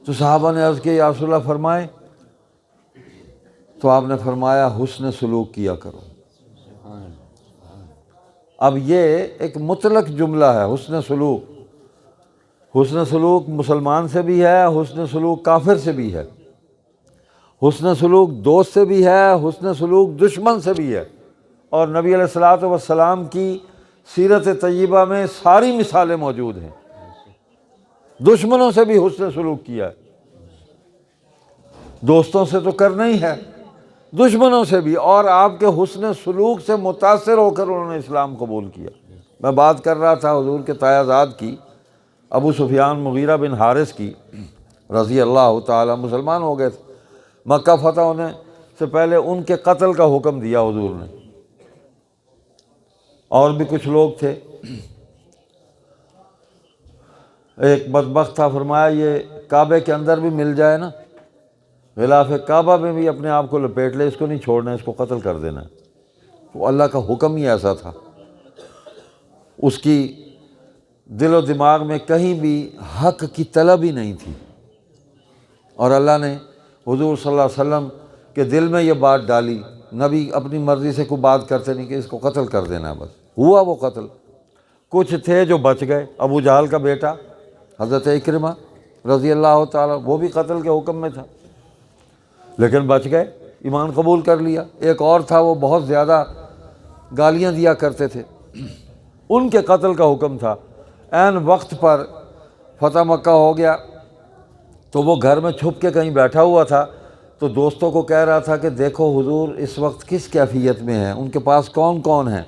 تو صحابہ نے عرض کیا یا رسول اللہ فرمائیں، تو آپ نے فرمایا حسن سلوک کیا کرو۔ اب یہ ایک مطلق جملہ ہے، حسن سلوک۔ حسن سلوک مسلمان سے بھی ہے، حسن سلوک کافر سے بھی ہے، حسن سلوک دوست سے بھی ہے، حسن سلوک دشمن سے بھی ہے۔ اور نبی علیہ الصلوۃ والسلام کی سیرت طیبہ میں ساری مثالیں موجود ہیں۔ دشمنوں سے بھی حسن سلوک کیا ہے، دوستوں سے تو کرنا ہی ہے، دشمنوں سے بھی، اور آپ کے حسن سلوک سے متاثر ہو کر انہوں نے اسلام قبول کیا۔ میں بات کر رہا تھا حضور کے تایازاد کی، ابو سفیان مغیرہ بن حارث کی رضی اللہ تعالیٰ، مسلمان ہو گئے تھے، مکہ فتح ہونے سے پہلے ان کے قتل کا حکم دیا حضور نے، اور بھی کچھ لوگ تھے۔ ایک بدبخت تھا، فرمایا یہ کعبے کے اندر بھی مل جائے نا، غلاف کعبہ میں بھی اپنے آپ کو لپیٹ لے، اس کو نہیں چھوڑنا، اس کو قتل کر دینا۔ تو اللہ کا حکم ہی ایسا تھا، اس کی دل و دماغ میں کہیں بھی حق کی طلب ہی نہیں تھی، اور اللہ نے حضور صلی اللہ علیہ وسلم کے دل میں یہ بات ڈالی۔ نبی اپنی مرضی سے کوئی بات کرتے نہیں کہ اس کو قتل کر دینا ہے، بس ہوا وہ قتل۔ کچھ تھے جو بچ گئے، ابو جہل کا بیٹا حضرت اکرمہ رضی اللہ تعالیٰ، وہ بھی قتل کے حکم میں تھا لیکن بچ گئے، ایمان قبول کر لیا۔ ایک اور تھا، وہ بہت زیادہ گالیاں دیا کرتے تھے، ان کے قتل کا حکم تھا۔ عین وقت پر فتح مکہ ہو گیا تو وہ گھر میں چھپ کے کہیں بیٹھا ہوا تھا، تو دوستوں کو کہہ رہا تھا کہ دیکھو حضور اس وقت کس کیفیت میں ہیں، ان کے پاس کون کون ہیں،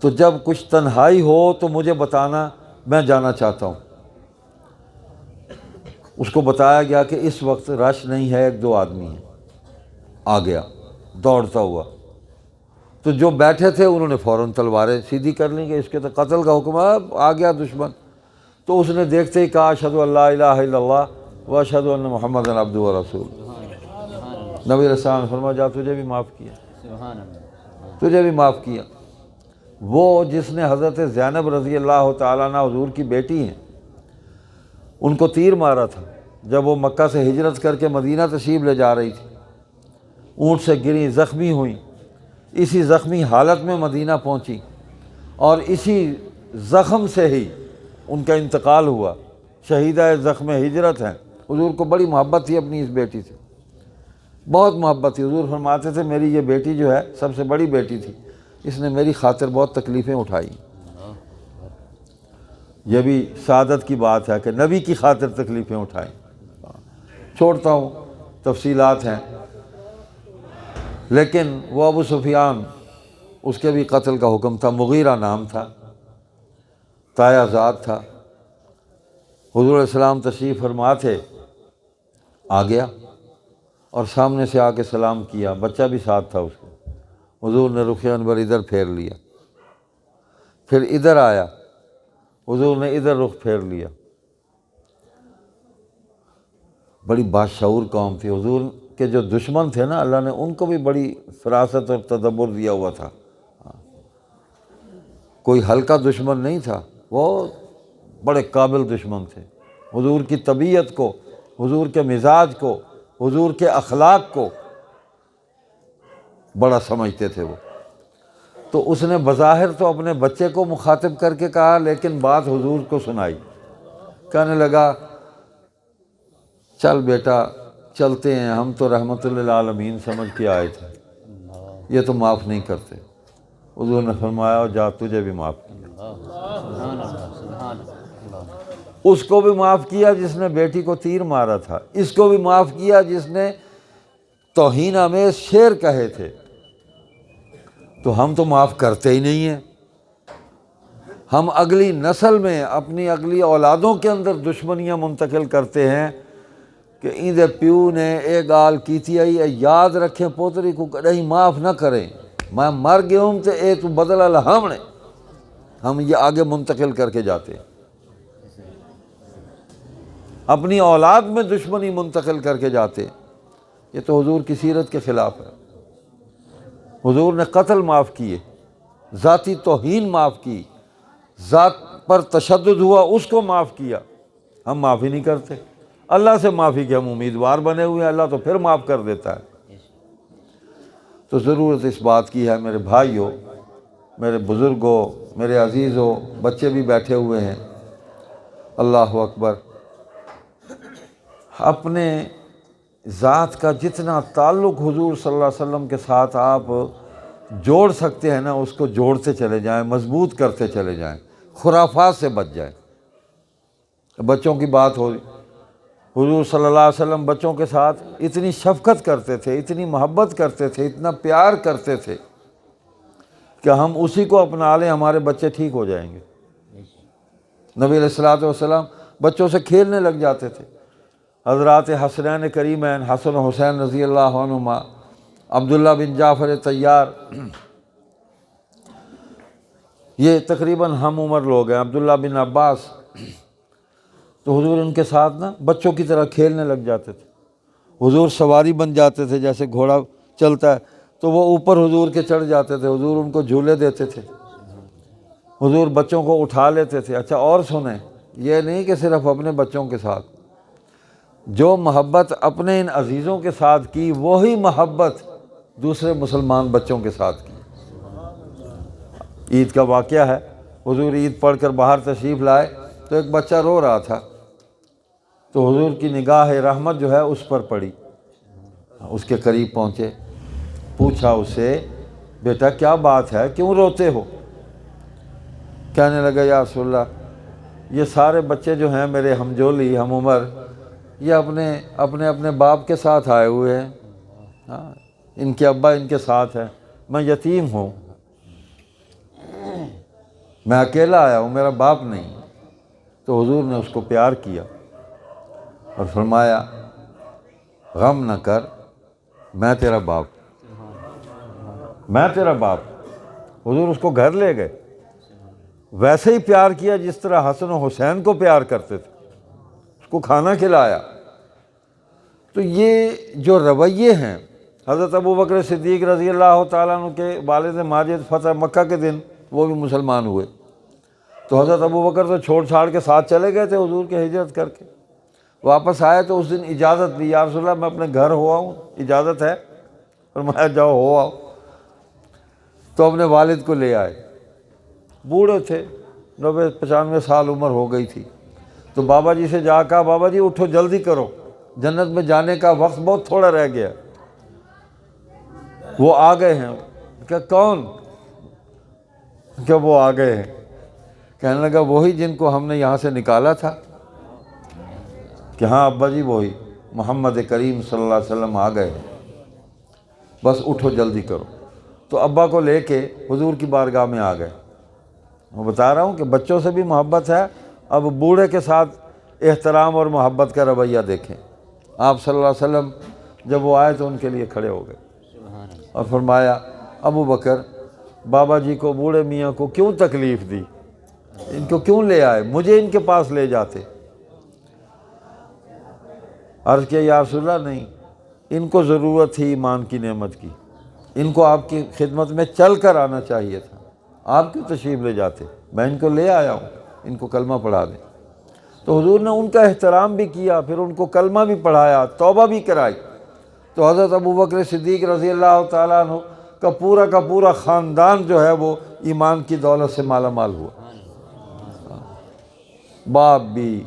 تو جب کچھ تنہائی ہو تو مجھے بتانا، میں جانا چاہتا ہوں۔ اس کو بتایا گیا کہ اس وقت رش نہیں ہے، ایک دو آدمی ہیں۔ آ گیا دوڑتا ہوا، تو جو بیٹھے تھے انہوں نے فوراً تلواریں سیدھی کر لیں کہ اس کے تو قتل کا حکم ہے، آ گیا دشمن۔ تو اس نے دیکھتے ہی کہا اشہد ان لا الہ الا اللہ و اشہد ان محمد عبدہ و رسول۔ نبی علیہ السلام نے فرمایا جا، تجھے بھی معاف کیا، تجھے بھی معاف کیا۔ وہ جس نے حضرت زینب رضی اللہ تعالیٰ عنہ حضور کی بیٹی ہیں، ان کو تیر مارا تھا جب وہ مکہ سے ہجرت کر کے مدینہ تشریف لے جا رہی تھی، اونٹ سے گری، زخمی ہوئیں، اسی زخمی حالت میں مدینہ پہنچی، اور اسی زخم سے ہی ان کا انتقال ہوا۔ شہیدہ زخم ہجرت ہیں۔ حضور کو بڑی محبت تھی اپنی اس بیٹی سے، بہت محبت تھی۔ حضور فرماتے تھے میری یہ بیٹی جو ہے سب سے بڑی بیٹی تھی، اس نے میری خاطر بہت تکلیفیں اٹھائی۔ یہ بھی سعادت کی بات ہے کہ نبی کی خاطر تکلیفیں اٹھائیں۔ چھوڑتا ہوں، تفصیلات ہیں، لیکن وہ ابو سفیان، اس کے بھی قتل کا حکم تھا، مغیرہ نام تھا، تایازاد تھا۔ حضور علیہ السلام تشریف فرما تھے، آ گیا اور سامنے سے آ کے سلام کیا، بچہ بھی ساتھ تھا اس کے۔ حضور نے رخ انور ادھر پھیر لیا، پھر ادھر آیا، حضور نے ادھر رخ پھیر لیا۔ بڑی باشعور قوم تھی۔ حضور کے جو دشمن تھے نا، اللہ نے ان کو بھی بڑی فراست اور تدبر دیا ہوا تھا، کوئی ہلکا دشمن نہیں تھا، وہ بڑے قابل دشمن تھے۔ حضور کی طبیعت کو، حضور کے مزاج کو، حضور کے اخلاق کو بڑا سمجھتے تھے وہ۔ تو اس نے بظاہر تو اپنے بچے کو مخاطب کر کے کہا، لیکن بات حضور کو سنائی، کہنے لگا چل بیٹا چلتے ہیں، ہم تو رحمت للعالمین سمجھ کے آئے تھے، یہ تو معاف نہیں کرتے۔ حضور نے فرمایا جا، تجھے بھی معاف کیا۔ اس کو بھی معاف کیا جس نے بیٹی کو تیر مارا تھا، اس کو بھی معاف کیا جس نے توہین آمیز شعر کہے تھے۔ تو ہم تو معاف کرتے ہی نہیں ہیں، ہم اگلی نسل میں، اپنی اگلی اولادوں کے اندر دشمنیاں منتقل کرتے ہیں کہ ایندے پیو نے ایک گال کیتی آئی ہے، یاد رکھیں پوتری کو کدیں معاف نہ کریں، میں مر گیا ہوں تو اے تو بدلہ لہم نے، ہم یہ آگے منتقل کر کے جاتے ہیں، اپنی اولاد میں دشمنی منتقل کر کے جاتے ہیں۔ یہ تو حضور کی سیرت کے خلاف ہے۔ حضور نے قتل معاف کیے، ذاتی توہین معاف کی، ذات پر تشدد ہوا اس کو معاف کیا، ہم معافی نہیں کرتے۔ اللہ سے معافی کے ہم امیدوار بنے ہوئے ہیں، اللہ تو پھر معاف کر دیتا ہے۔ تو ضرورت اس بات کی ہے میرے بھائیوں، میرے بزرگوں، میرے عزیزوں، بچے بھی بیٹھے ہوئے ہیں، اللہ اکبر، اپنے ذات کا جتنا تعلق حضور صلی اللہ علیہ وسلم کے ساتھ آپ جوڑ سکتے ہیں نا، اس کو جوڑتے چلے جائیں، مضبوط کرتے چلے جائیں، خرافات سے بچ جائیں۔ بچوں کی بات ہو رہی، حضور صلی اللہ علیہ وسلم بچوں کے ساتھ اتنی شفقت کرتے تھے، اتنی محبت کرتے تھے، اتنا پیار کرتے تھے کہ ہم اسی کو اپنا لیں ہمارے بچے ٹھیک ہو جائیں گے۔ نبی علیہ الصلوۃ والسلام بچوں سے کھیلنے لگ جاتے تھے۔ حضرات حسنین کریمین حسن و حسین رضی اللہ عنہما، عبداللہ بن جعفر طیار، یہ تقریباً ہم عمر لوگ ہیں، عبداللہ بن عباس، تو حضور ان کے ساتھ نا بچوں کی طرح کھیلنے لگ جاتے تھے۔ حضور سواری بن جاتے تھے، جیسے گھوڑا چلتا ہے تو وہ اوپر حضور کے چڑھ جاتے تھے، حضور ان کو جھولے دیتے تھے، حضور بچوں کو اٹھا لیتے تھے۔ اچھا اور سنیں، یہ نہیں کہ صرف اپنے بچوں کے ساتھ، جو محبت اپنے ان عزیزوں کے ساتھ کی وہی محبت دوسرے مسلمان بچوں کے ساتھ کی۔ عید کا واقعہ ہے، حضور عید پڑھ کر باہر تشریف لائے تو ایک بچہ رو رہا تھا، تو حضور کی نگاہ رحمت جو ہے اس پر پڑی، اس کے قریب پہنچے، پوچھا اس سے، بیٹا کیا بات ہے، کیوں روتے ہو؟ کہنے لگا یا رسول اللہ، یہ سارے بچے جو ہیں میرے ہمجولی ہم عمر، یہ اپنے باپ کے ساتھ آئے ہوئے ہیں، ہاں ان کے ابا ان کے ساتھ ہیں، میں یتیم ہوں، میں اکیلا آیا ہوں، میرا باپ نہیں۔ تو حضور نے اس کو پیار کیا اور فرمایا غم نہ کر، میں تیرا باپ، میں تیرا باپ۔ حضور اس کو گھر لے گئے، ویسے ہی پیار کیا جس طرح حسن و حسین کو پیار کرتے تھے، اس کو کھانا کھلایا۔ تو یہ جو رویے ہیں، حضرت ابوبکر صدیق رضی اللہ تعالیٰ عنہ کے والد ماجد فتح مکہ کے دن وہ بھی مسلمان ہوئے، تو حضرت ابوبکر تو چھوڑ چھاڑ کے ساتھ چلے گئے تھے حضور کے، ہجرت کر کے واپس آئے تو اس دن اجازت دی، یا رسول اللہ میں اپنے گھر ہوا ہوں، اجازت ہے؟ فرمایا جاؤ ہو آؤ۔ تو اپنے والد کو لے آئے، بوڑھے تھے، 90-95 سال عمر ہو گئی تھی، تو بابا جی سے جا کہا بابا جی اٹھو جلدی کرو، جنت میں جانے کا وقت بہت تھوڑا رہ گیا۔ وہ آ گئے ہیں، کہ کون؟ کہ وہ آ گئے ہیں۔ کہنے لگا وہی جن کو ہم نے یہاں سے نکالا تھا، کہ ہاں ابا جی وہی محمد کریم صلی اللہ علیہ وسلم آ گئے ہیں، بس اٹھو جلدی کرو۔ تو ابا کو لے کے حضور کی بارگاہ میں آ گئے۔ میں بتا رہا ہوں کہ بچوں سے بھی محبت ہے، اب بوڑھے کے ساتھ احترام اور محبت کا رویہ دیکھیں۔ آپ صلی اللہ علیہ وسلم جب وہ آئے تو ان کے لیے کھڑے ہو گئے اور فرمایا ابو بکر، بابا جی کو، بوڑھے میاں کو کیوں تکلیف دی، ان کو کیوں لے آئے، مجھے ان کے پاس لے جاتے۔ عرض کیا یا رسول اللہ نہیں، ان کو ضرورت تھی ایمان کی نعمت کی، ان کو آپ کی خدمت میں چل کر آنا چاہیے تھا، آپ کیوں تشریف لے جاتے، میں ان کو لے آیا ہوں، ان کو کلمہ پڑھا دیں۔ تو حضور نے ان کا احترام بھی کیا، پھر ان کو کلمہ بھی پڑھایا، توبہ بھی کرائی۔ تو حضرت ابوبکر صدیق رضی اللہ تعالیٰ عنہ کا پورا خاندان جو ہے وہ ایمان کی دولت سے مالا مال ہوا، باپ بھی،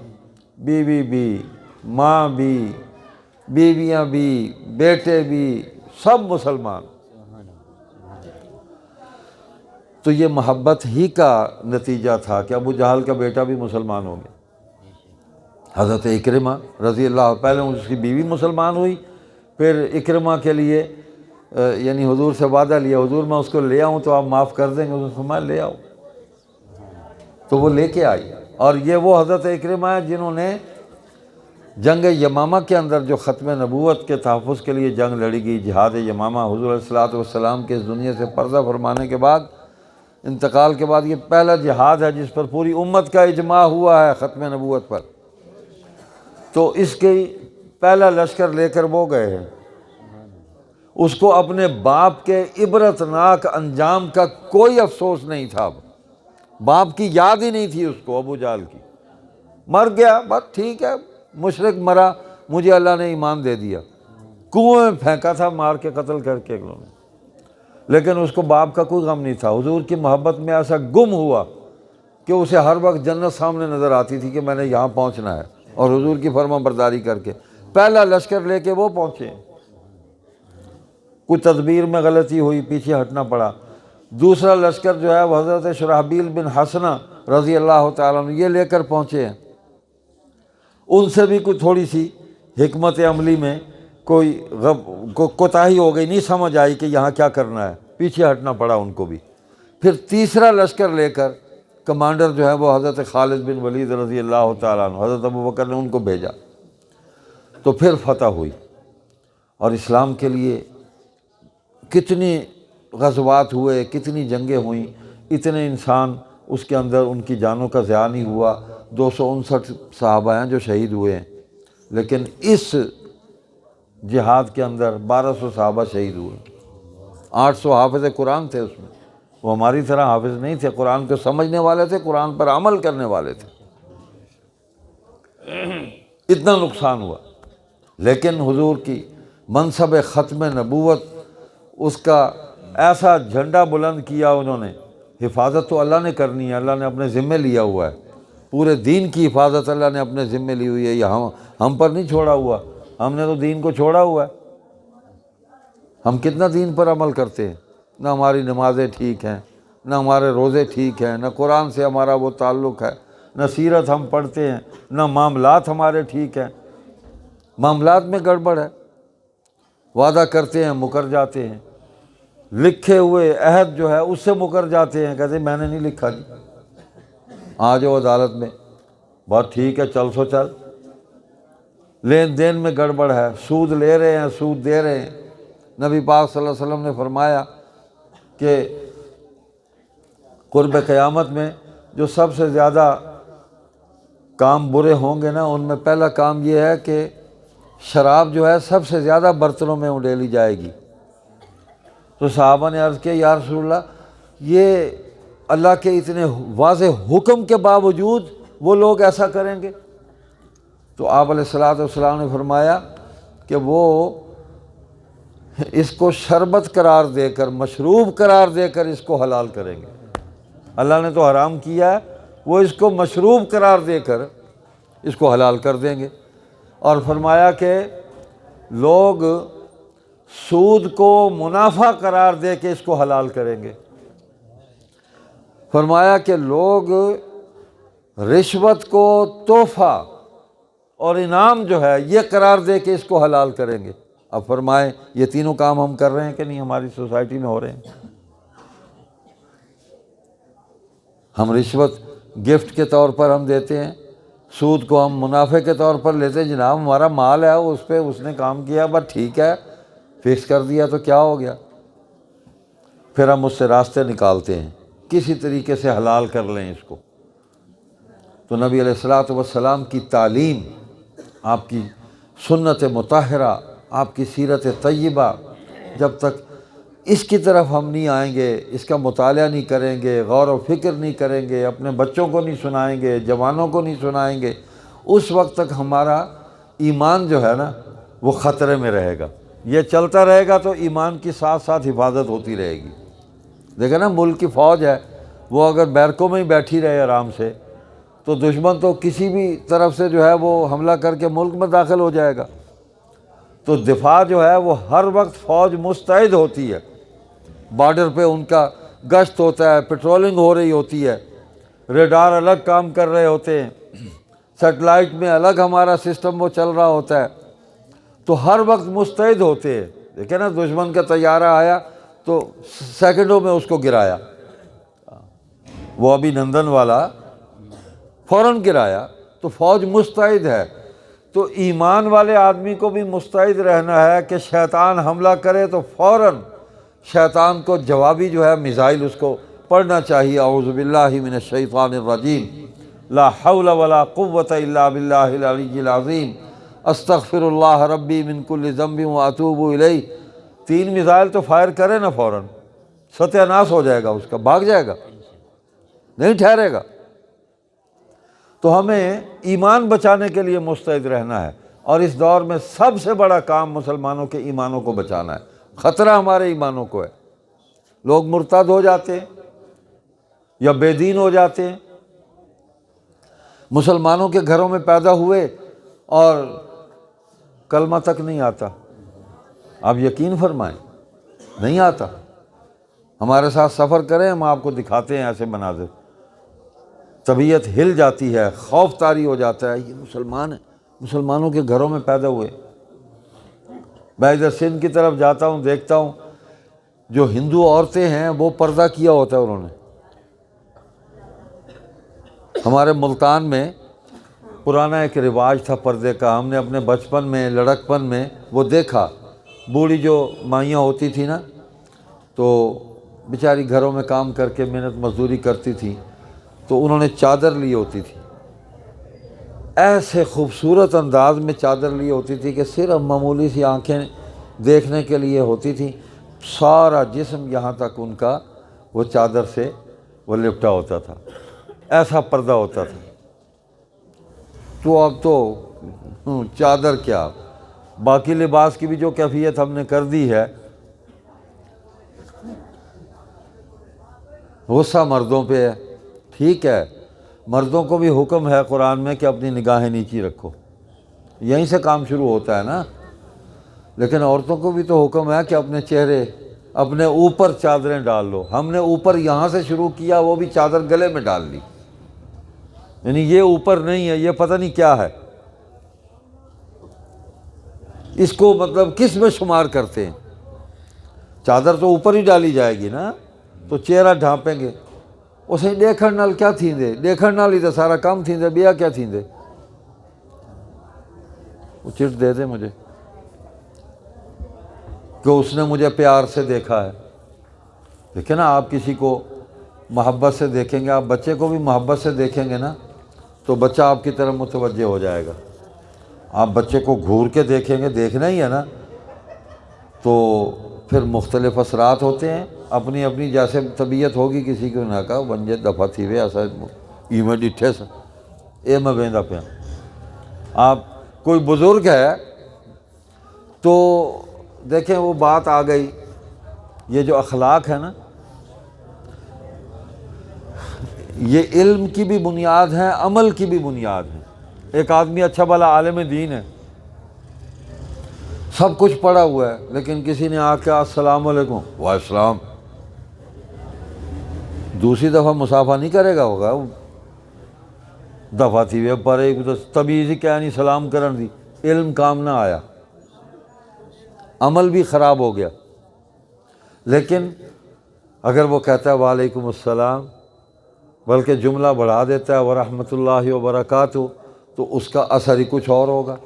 بیوی بھی، ماں بھی، بیویاں بھی، بیٹے بھی، سب مسلمان۔ تو یہ محبت ہی کا نتیجہ تھا کہ ابو جہل کا بیٹا بھی مسلمان ہو گیا۔ حضرت اکرمہ رضی اللہ، پہلے اس کی بیوی مسلمان ہوئی، پھر اکرمہ کے لیے یعنی حضور سے وعدہ لیا، حضور میں اس کو لے آؤں تو آپ معاف کر دیں گے، حضور فرمایا لے آؤ، تو وہ لے کے آئی۔ اور یہ وہ حضرت اکرمہ ہیں جنہوں نے جنگ یمامہ کے اندر جو ختم نبوت کے تحفظ کے لیے جنگ لڑی گئی، جہاد یمامہ، حضور علیہ الصلوۃ والسلام کے اس دنیا سے پردہ فرمانے کے بعد، انتقال کے بعد، یہ پہلا جہاد ہے جس پر پوری امت کا اجماع ہوا ہے ختم نبوت پر۔ تو اس کے پہلا لشکر لے کر وہ گئے ہیں، اس کو اپنے باپ کے عبرتناک انجام کا کوئی افسوس نہیں تھا، اب باپ کی یاد ہی نہیں تھی اس کو، ابو جہل کی، مر گیا بس ٹھیک ہے، مشرک مرا، مجھے اللہ نے ایمان دے دیا، کنویں میں پھینکا تھا مار کے، قتل کر کے انہوں نے، لیکن اس کو باپ کا کوئی غم نہیں تھا۔ حضور کی محبت میں ایسا گم ہوا کہ اسے ہر وقت جنت سامنے نظر آتی تھی کہ میں نے یہاں پہنچنا ہے، اور حضور کی فرما برداری کر کے پہلا لشکر لے کے وہ پہنچے۔ کوئی تدبیر میں غلطی ہوئی، پیچھے ہٹنا پڑا۔ دوسرا لشکر جو ہے وہ حضرت شرحبیل بن حسنہ رضی اللہ تعالیٰ عنہ یہ لے کر پہنچے ہیں۔ ان سے بھی کوئی تھوڑی سی حکمت عملی میں کوئی کوتاہی ہو گئی، نہیں سمجھ آئی کہ یہاں کیا کرنا ہے، پیچھے ہٹنا پڑا ان کو بھی۔ پھر تیسرا لشکر لے کر کمانڈر جو ہے وہ حضرت خالد بن ولید رضی اللہ تعالیٰ عنہ، حضرت ابوبکر نے ان کو بھیجا، تو پھر فتح ہوئی۔ اور اسلام کے لیے کتنی غزوات ہوئے، کتنی جنگیں ہوئیں، اتنے انسان اس کے اندر ان کی جانوں کا ضیاع نہیں ہوا۔ 259 صحابہ ہیں جو شہید ہوئے ہیں، لیکن اس جہاد کے اندر 1200 صحابہ شہید ہوئے۔ 800 حافظ قرآن تھے اس میں، وہ ہماری طرح حافظ نہیں تھے، قرآن کو سمجھنے والے تھے، قرآن پر عمل کرنے والے تھے۔ اتنا نقصان ہوا، لیکن حضور کی منصب ختم نبوت، اس کا ایسا جھنڈا بلند کیا انہوں نے۔ حفاظت تو اللہ نے کرنی ہے، اللہ نے اپنے ذمے لیا ہوا ہے، پورے دین کی حفاظت اللہ نے اپنے ذمے لی ہوئی ہے، یہ ہم پر نہیں چھوڑا ہوا، ہم نے تو دین کو چھوڑا ہوا ہے۔ ہم کتنا دین پر عمل کرتے ہیں، نہ ہماری نمازیں ٹھیک ہیں، نہ ہمارے روزے ٹھیک ہیں، نہ قرآن سے ہمارا وہ تعلق ہے، نہ سیرت ہم پڑھتے ہیں، نہ معاملات ہمارے ٹھیک ہیں، معاملات میں گڑبڑ ہے، وعدہ کرتے ہیں مکر جاتے ہیں، لکھے ہوئے عہد جو ہے اس سے مکر جاتے ہیں، کہتے ہیں میں نے نہیں لکھا جی، آ جاؤ عدالت میں، بات ٹھیک ہے چل سو چل۔ لین دین میں گڑبڑ ہے، سود لے رہے ہیں، سود دے رہے ہیں۔ نبی پاک صلی اللہ علیہ وسلم نے فرمایا کہ قرب قیامت میں جو سب سے زیادہ کام برے ہوں گے نا، ان میں پہلا کام یہ ہے کہ شراب جو ہے سب سے زیادہ برتنوں میں اڈیلی جائے گی۔ تو صحابہ نے عرض کیا یا رسول اللہ، یہ اللہ کے اتنے واضح حکم کے باوجود وہ لوگ ایسا کریں گے؟ تو آپ علیہ الصلوۃ والسلام نے فرمایا کہ وہ اس کو شربت قرار دے کر، مشروب قرار دے کر اس کو حلال کریں گے۔ اللہ نے تو حرام کیا ہے، وہ اس کو مشروب قرار دے کر اس کو حلال کر دیں گے۔ اور فرمایا کہ لوگ سود کو منافع قرار دے کے اس کو حلال کریں گے۔ فرمایا کہ لوگ رشوت کو تحفہ اور انعام جو ہے یہ قرار دے کے اس کو حلال کریں گے۔ اب فرمائیں یہ تینوں کام ہم کر رہے ہیں کہ نہیں، ہماری سوسائٹی میں ہو رہے ہیں؟ ہم رشوت گفٹ کے طور پر ہم دیتے ہیں، سود کو ہم منافع کے طور پر لیتے ہیں۔ جناب ہمارا مال ہے، اس پہ اس نے کام کیا، بس ٹھیک ہے فکس کر دیا تو کیا ہو گیا، پھر ہم اس سے راستے نکالتے ہیں کسی طریقے سے حلال کر لیں اس کو۔ تو نبی علیہ الصلوۃ والسلام کی تعلیم، آپ کی سنت مطہرہ، آپ کی سیرت طیبہ، جب تک اس کی طرف ہم نہیں آئیں گے، اس کا مطالعہ نہیں کریں گے، غور و فکر نہیں کریں گے، اپنے بچوں کو نہیں سنائیں گے، جوانوں کو نہیں سنائیں گے، اس وقت تک ہمارا ایمان جو ہے نا وہ خطرے میں رہے گا۔ یہ چلتا رہے گا تو ایمان کی ساتھ ساتھ حفاظت ہوتی رہے گی۔ دیکھیں نا، ملک کی فوج ہے، وہ اگر بیرکوں میں ہی بیٹھی رہے آرام سے، تو دشمن تو کسی بھی طرف سے جو ہے وہ حملہ کر کے ملک میں داخل ہو جائے گا۔ تو دفاع جو ہے وہ ہر وقت فوج مستعد ہوتی ہے، بارڈر پہ ان کا گشت ہوتا ہے، پیٹرولنگ ہو رہی ہوتی ہے، ریڈار الگ کام کر رہے ہوتے ہیں، سیٹلائٹ میں الگ ہمارا سسٹم وہ چل رہا ہوتا ہے، تو ہر وقت مستعد ہوتے ہیں۔ دیکھیں نا، دشمن کا طیارہ آیا تو سیکنڈوں میں اس کو گرایا، وہ ابھی نندن والا فوراً گرایا، تو فوج مستعد ہے۔ تو ایمان والے آدمی کو بھی مستعد رہنا ہے کہ شیطان حملہ کرے تو فوراً شیطان کو جوابی جو ہے میزائل اس کو پڑھنا چاہیے، اعوذ باللہ من الشیطان الرجیم، لا حول ولا قوۃ الا باللہ العلی العظیم، استغفر اللہ ربی من کل ذنب واتوب الیہ۔ 3 میزائل تو فائر کرے نا فوراً، ستیہ ناش ہو جائے گا، اس کا بھاگ جائے گا، نہیں ٹھہرے گا۔ تو ہمیں ایمان بچانے کے لیے مستعد رہنا ہے، اور اس دور میں سب سے بڑا کام مسلمانوں کے ایمانوں کو بچانا ہے۔ خطرہ ہمارے ایمانوں کو ہے، لوگ مرتد ہو جاتے ہیں یا بے دین ہو جاتے ہیں، مسلمانوں کے گھروں میں پیدا ہوئے اور کلمہ تک نہیں آتا۔ آپ یقین فرمائیں نہیں آتا۔ ہمارے ساتھ سفر کریں، ہم آپ کو دکھاتے ہیں ایسے مناظر، طبیعت ہل جاتی ہے، خوف طاری ہو جاتا ہے، یہ مسلمان ہے، مسلمانوں کے گھروں میں پیدا ہوئے. میں ادھر سندھ کی طرف جاتا ہوں، دیکھتا ہوں جو ہندو عورتیں ہیں وہ پردہ کیا ہوتا ہے انہوں نے. ہمارے ملتان میں پرانا ایک رواج تھا پردے کا، ہم نے اپنے بچپن میں، لڑکپن میں وہ دیکھا. بوڑھی جو مائیاں ہوتی تھیں نا، تو بیچاری گھروں میں کام کر کے محنت مزدوری کرتی تھیں، تو انہوں نے چادر لی ہوتی تھی. ایسے خوبصورت انداز میں چادر لی ہوتی تھی کہ صرف معمولی سی آنکھیں دیکھنے کے لیے ہوتی تھیں، سارا جسم یہاں تک ان کا وہ چادر سے وہ لپٹا ہوتا تھا، ایسا پردہ ہوتا تھا. تو اب تو چادر کیا، باقی لباس کی بھی جو کیفیت ہم نے کر دی ہے. غصہ مردوں پہ ہے، ٹھیک ہے، مردوں کو بھی حکم ہے قرآن میں کہ اپنی نگاہیں نیچی رکھو، یہیں سے کام شروع ہوتا ہے نا. لیکن عورتوں کو بھی تو حکم ہے کہ اپنے چہرے، اپنے اوپر چادریں ڈال لو. ہم نے اوپر یہاں سے شروع کیا، وہ بھی چادر گلے میں ڈال لی. یعنی یہ اوپر نہیں ہے، یہ پتہ نہیں کیا ہے. اس کو مطلب کس میں شمار کرتے ہیں؟ چادر تو اوپر ہی ڈالی جائے گی نا، تو چہرہ ڈھانپیں گے. اسے دیکھن نال کیا تھیندے، دیکھن نال ہی تو سارا کام تھیندے، بیا کیا تھیندے. وہ چٹ دے دے مجھے کہ اس نے مجھے پیار سے دیکھا ہے. دیکھیں نا، آپ کسی کو محبت سے دیکھیں گے، آپ بچے کو بھی محبت سے دیکھیں گے نا، تو بچہ آپ کی طرف متوجہ ہو جائے گا. آپ بچے کو گھور کے دیکھیں گے، دیکھنا ہی ہے نا، تو پھر مختلف اثرات ہوتے ہیں. اپنی اپنی جیسے طبیعت ہوگی کسی کو نہ کہا بنجے دفعہ تھی وے ایسا ایویں ڈٹھے سا اے میں ویندا پیا. آپ کوئی بزرگ ہے تو دیکھیں وہ بات آ گئی. یہ جو اخلاق ہے نا، یہ علم کی بھی بنیاد ہے، عمل کی بھی بنیاد ہے. ایک آدمی اچھا بھلا عالم دین ہے، سب کچھ پڑھا ہوا ہے، لیکن کسی نے آ کے السلام علیکم، وعلیکم السلام، دوسری دفعہ مسافہ نہیں کرے گا. ہوگا دفعہ تھی وے پر ایک تمیز ہی کیا نہیں سلام کرن دی. علم کام نہ آیا، عمل بھی خراب ہو گیا. لیکن اگر وہ کہتا ہے وعلیکم السلام، بلکہ جملہ بڑھا دیتا ہے ورحمۃ اللہ وبرکاتہ، تو اس کا اثر ہی کچھ اور ہوگا.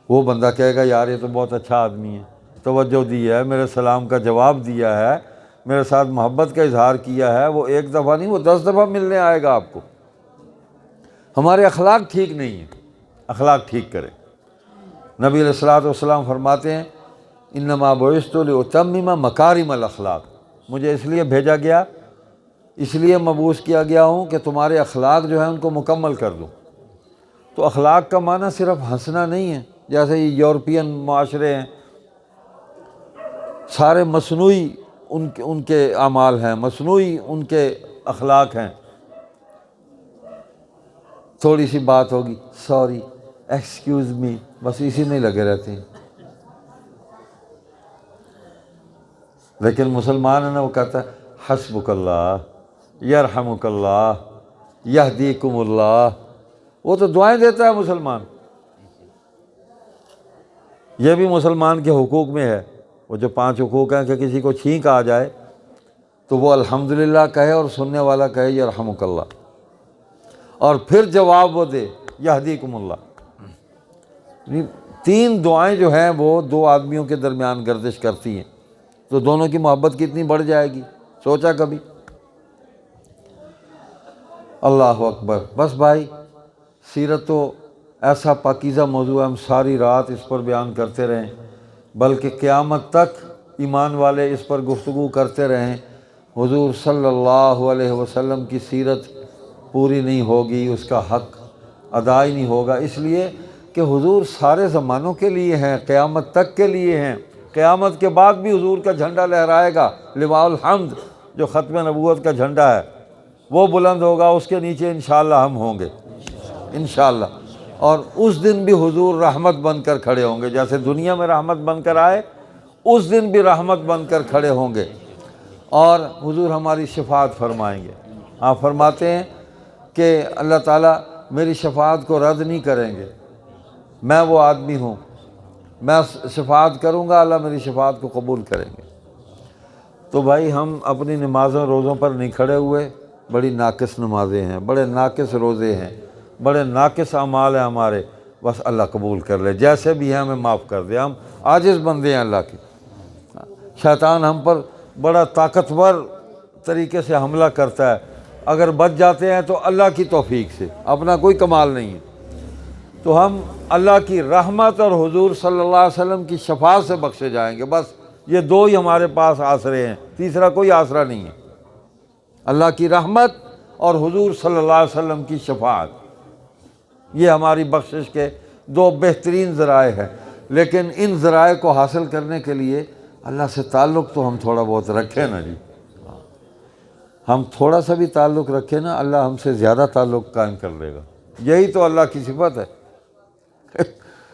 وہ بندہ کہے گا یار یہ تو بہت اچھا آدمی ہے، توجہ دی ہے، میرے سلام کا جواب دیا ہے، میرے ساتھ محبت کا اظہار کیا ہے. وہ ایک دفعہ نہیں، وہ 10 دفعہ ملنے آئے گا آپ کو. ہمارے اخلاق ٹھیک نہیں ہیں، اخلاق ٹھیک کریں. نبی علیہ الصلوۃ والسلام فرماتے ہیں انما بعثت لاتمم مکارم الاخلاق، مجھے اس لیے بھیجا گیا، اس لیے مبعوث کیا گیا ہوں کہ تمہارے اخلاق جو ہیں ان کو مکمل کر دوں. تو اخلاق کا معنی صرف ہنسنا نہیں ہے، جیسے یہ یورپین معاشرے ہیں، سارے مصنوعی ان کے اعمال ہیں، مصنوعی ان کے اخلاق ہیں. تھوڑی سی بات ہوگی سوری، ایکسکیوز می، بس اسی میں لگے رہتے ہیں. لیکن مسلمان ہے نا، وہ کہتا ہے حسبک اللہ، یرحمک اللہ، یہدیکم اللہ. وہ تو دعائیں دیتا ہے مسلمان. یہ بھی مسلمان کے حقوق میں ہے. وہ جو 5 حقوق ہیں کہ کسی کو چھینک آ جائے تو وہ الحمدللہ کہے اور سننے والا کہے یرحمک اللہ، اور پھر جواب وہ دے یہدیکم اللہ. 3 دعائیں جو ہیں وہ 2 آدمیوں کے درمیان گردش کرتی ہیں، تو دونوں کی محبت کتنی بڑھ جائے گی، سوچا کبھی؟ اللہ اکبر. بس بھائی، سیرت تو ایسا پاکیزہ موضوع ہے، ہم ساری رات اس پر بیان کرتے رہیں، بلکہ قیامت تک ایمان والے اس پر گفتگو کرتے رہیں. حضور صلی اللہ علیہ وسلم کی سیرت پوری نہیں ہوگی، اس کا حق ادا ہی نہیں ہوگا، اس لیے کہ حضور سارے زمانوں کے لیے ہیں، قیامت تک کے لیے ہیں. قیامت کے بعد بھی حضور کا جھنڈا لہرائے گا، لواء الحمد جو ختم نبوت کا جھنڈا ہے وہ بلند ہوگا، اس کے نیچے انشاءاللہ ہم ہوں گے انشاءاللہ. اور اس دن بھی حضور رحمت بن کر کھڑے ہوں گے، جیسے دنیا میں رحمت بن کر آئے اس دن بھی رحمت بن کر کھڑے ہوں گے، اور حضور ہماری شفاعت فرمائیں گے. آپ فرماتے ہیں کہ اللہ تعالیٰ میری شفاعت کو رد نہیں کریں گے، میں وہ آدمی ہوں، میں شفاعت کروں گا، اللہ میری شفاعت کو قبول کریں گے۔ تو بھائی ہم اپنی نمازوں روزوں پر نہیں کھڑے ہوئے، بڑی ناقص نمازیں ہیں، بڑے ناقص روزے ہیں، بڑے ناقص اعمال ہیں ہمارے، بس اللہ قبول کر لے، جیسے بھی ہیں ہمیں معاف کر دے، ہم عاجز بندے ہیں اللہ کے۔ شیطان ہم پر بڑا طاقتور طریقے سے حملہ کرتا ہے، اگر بچ جاتے ہیں تو اللہ کی توفیق سے، اپنا کوئی کمال نہیں ہے۔ تو ہم اللہ کی رحمت اور حضور صلی اللہ علیہ وسلم کی شفاعت سے بخشے جائیں گے، بس یہ دو ہی ہمارے پاس آسرے ہیں، تیسرا کوئی آسرا نہیں ہے۔ اللہ کی رحمت اور حضور صلی اللہ علیہ وسلم کی شفاعت، یہ ہماری بخشش کے دو بہترین ذرائع ہیں۔ لیکن ان ذرائع کو حاصل کرنے کے لیے اللہ سے تعلق تو ہم تھوڑا بہت رکھیں نا جی، ہم تھوڑا سا بھی تعلق رکھیں نا، اللہ ہم سے زیادہ تعلق قائم کر لے گا۔ یہی تو اللہ کی صفت ہے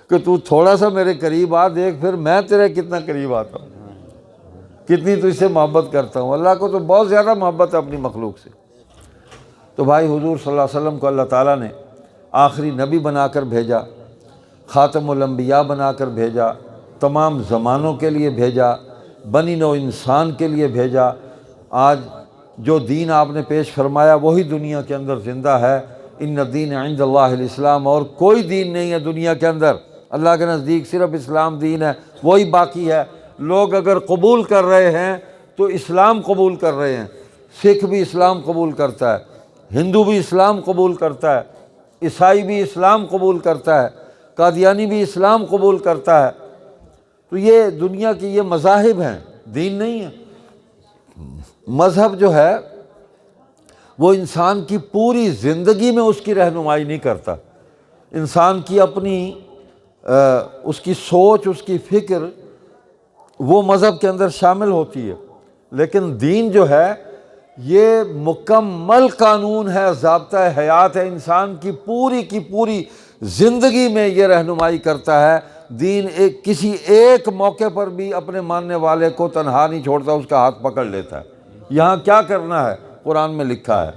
کہ تو تھوڑا سا میرے قریب آ، دیکھ پھر میں تیرے کتنا قریب آتا ہوں، کتنی تجھ سے محبت کرتا ہوں۔ اللہ کو تو بہت زیادہ محبت ہے اپنی مخلوق سے۔ تو بھائی حضور صلی اللہ علیہ وسلم کو اللہ تعالیٰ نے آخری نبی بنا کر بھیجا، خاتم الانبیاء بنا کر بھیجا، تمام زمانوں کے لیے بھیجا، بنی نوع انسان کے لیے بھیجا۔ آج جو دین آپ نے پیش فرمایا وہی دنیا کے اندر زندہ ہے۔ ان الدین عند اللہ الاسلام، اور کوئی دین نہیں ہے دنیا کے اندر، اللہ کے نزدیک صرف اسلام دین ہے، وہی باقی ہے۔ لوگ اگر قبول کر رہے ہیں تو اسلام قبول کر رہے ہیں، سکھ بھی اسلام قبول کرتا ہے، ہندو بھی اسلام قبول کرتا ہے، عیسائی بھی اسلام قبول کرتا ہے، قادیانی بھی اسلام قبول کرتا ہے۔ تو یہ دنیا کی یہ مذاہب ہیں، دین نہیں ہے۔ مذہب جو ہے وہ انسان کی پوری زندگی میں اس کی رہنمائی نہیں کرتا، انسان کی اپنی اس کی سوچ، اس کی فکر وہ مذہب کے اندر شامل ہوتی ہے، لیکن دین جو ہے یہ مکمل قانون ہے، ضابطہ حیات ہے، انسان کی پوری زندگی میں یہ رہنمائی کرتا ہے۔ دین کسی ایک موقع پر بھی اپنے ماننے والے کو تنہا نہیں چھوڑتا، اس کا ہاتھ پکڑ لیتا ہے۔ یہاں کیا کرنا ہے قرآن میں لکھا ہے،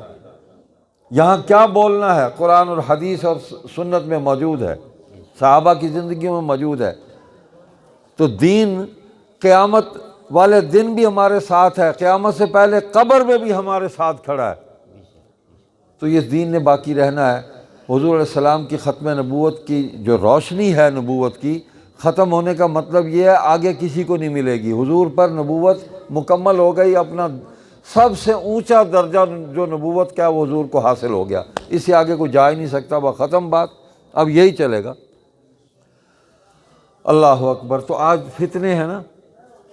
یہاں کیا بولنا ہے قرآن اور حدیث اور سنت میں موجود ہے، صحابہ کی زندگیوں میں موجود ہے۔ تو دین قیامت والے دن بھی ہمارے ساتھ ہے، قیامت سے پہلے قبر میں بھی ہمارے ساتھ کھڑا ہے۔ تو یہ دین نے باقی رہنا ہے۔ حضور علیہ السلام کی ختم نبوت کی جو روشنی ہے، نبوت کی ختم ہونے کا مطلب یہ ہے آگے کسی کو نہیں ملے گی۔ حضور پر نبوت مکمل ہو گئی، اپنا سب سے اونچا درجہ جو نبوت کا ہے وہ حضور کو حاصل ہو گیا، اس سے آگے کوئی جا ہی نہیں سکتا، وہ ختم بات، اب یہی چلے گا۔ اللہ اکبر۔ تو آج فتنے ہیں نا،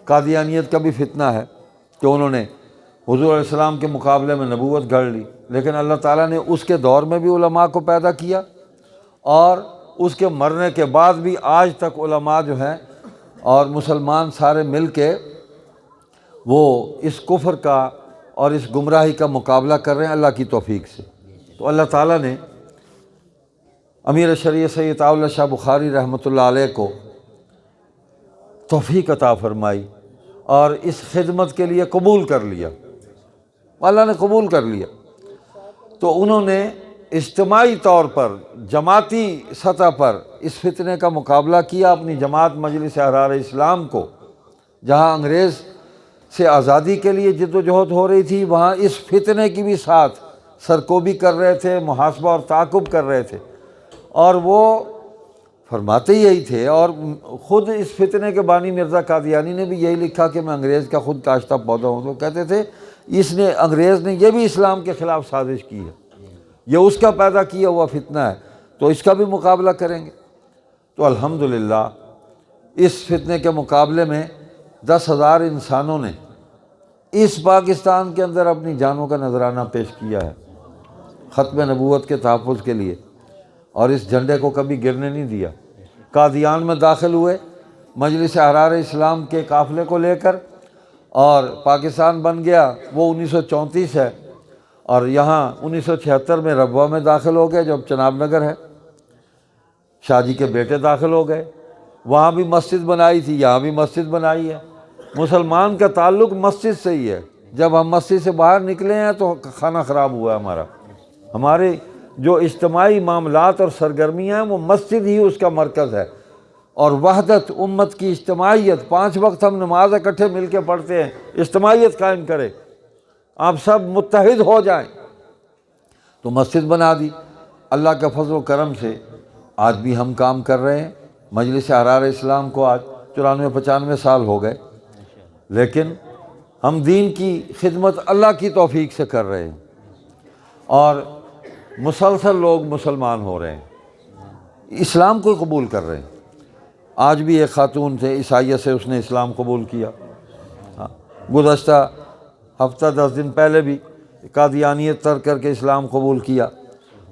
قادیانیت کا بھی فتنہ ہے کہ انہوں نے حضور علیہ السلام کے مقابلے میں نبوت گھڑ لی، لیکن اللہ تعالیٰ نے اس کے دور میں بھی علماء کو پیدا کیا، اور اس کے مرنے کے بعد بھی آج تک علماء جو ہیں اور مسلمان سارے مل کے وہ اس کفر کا اور اس گمراہی کا مقابلہ کر رہے ہیں اللہ کی توفیق سے۔ تو اللہ تعالیٰ نے امیر شریعت سید عطاء اللہ شاہ بخاری رحمۃ اللہ علیہ کو توفیق عطا فرمائی اور اس خدمت کے لیے قبول کر لیا، اللہ نے قبول کر لیا۔ تو انہوں نے اجتماعی طور پر، جماعتی سطح پر اس فتنے کا مقابلہ کیا، اپنی جماعت مجلس احرار اسلام کو، جہاں انگریز سے آزادی کے لیے جد و جہد ہو رہی تھی، وہاں اس فتنے کی بھی ساتھ سرکوبی کر رہے تھے، محاسبہ اور تعاقب کر رہے تھے، اور وہ فرماتے یہی تھے۔ اور خود اس فتنے کے بانی مرزا قادیانی نے بھی یہی لکھا کہ میں انگریز کا خود کاشتہ پودا ہوں، تو کہتے تھے انگریز نے یہ بھی اسلام کے خلاف سازش کی ہے، یہ اس کا پیدا کیا ہوا فتنہ ہے، تو اس کا بھی مقابلہ کریں گے۔ تو الحمدللہ اس فتنے کے مقابلے میں 10,000 انسانوں نے اس پاکستان کے اندر اپنی جانوں کا نذرانہ پیش کیا ہے ختم نبوت کے تحفظ کے لیے، اور اس جھنڈے کو کبھی گرنے نہیں دیا۔ قادیان میں داخل ہوئے مجلس احرار اسلام کے قافلے کو لے کر، اور پاکستان بن گیا وہ 1934 ہے، اور یہاں 1976 میں ربوہ میں داخل ہو گئے جو اب چناب نگر ہے، شاہ جی کے بیٹے داخل ہو گئے، وہاں بھی مسجد بنائی تھی، یہاں بھی مسجد بنائی ہے۔ مسلمان کا تعلق مسجد سے ہی ہے، جب ہم مسجد سے باہر نکلے ہیں تو کھانا خراب ہوا ہے ہمارا، ہمارے جو اجتماعی معاملات اور سرگرمیاں ہیں وہ مسجد ہی اس کا مرکز ہے، اور وحدت امت کی اجتماعیت، 5 وقت ہم نماز اکٹھے مل کے پڑھتے ہیں، اجتماعیت قائم کرے، آپ سب متحد ہو جائیں، تو مسجد بنا دی۔ اللہ کا فضل و کرم سے آج بھی ہم کام کر رہے ہیں۔ مجلس احرار اسلام کو آج 94-95 سال ہو گئے، لیکن ہم دین کی خدمت اللہ کی توفیق سے کر رہے ہیں، اور مسلسل لوگ مسلمان ہو رہے ہیں، اسلام کو قبول کر رہے ہیں۔ آج بھی ایک خاتون تھے عیسائیت سے، اس نے اسلام قبول کیا۔ گزشتہ ہفتہ 10 دن پہلے بھی قادیانیت ترک کر کے اسلام قبول کیا۔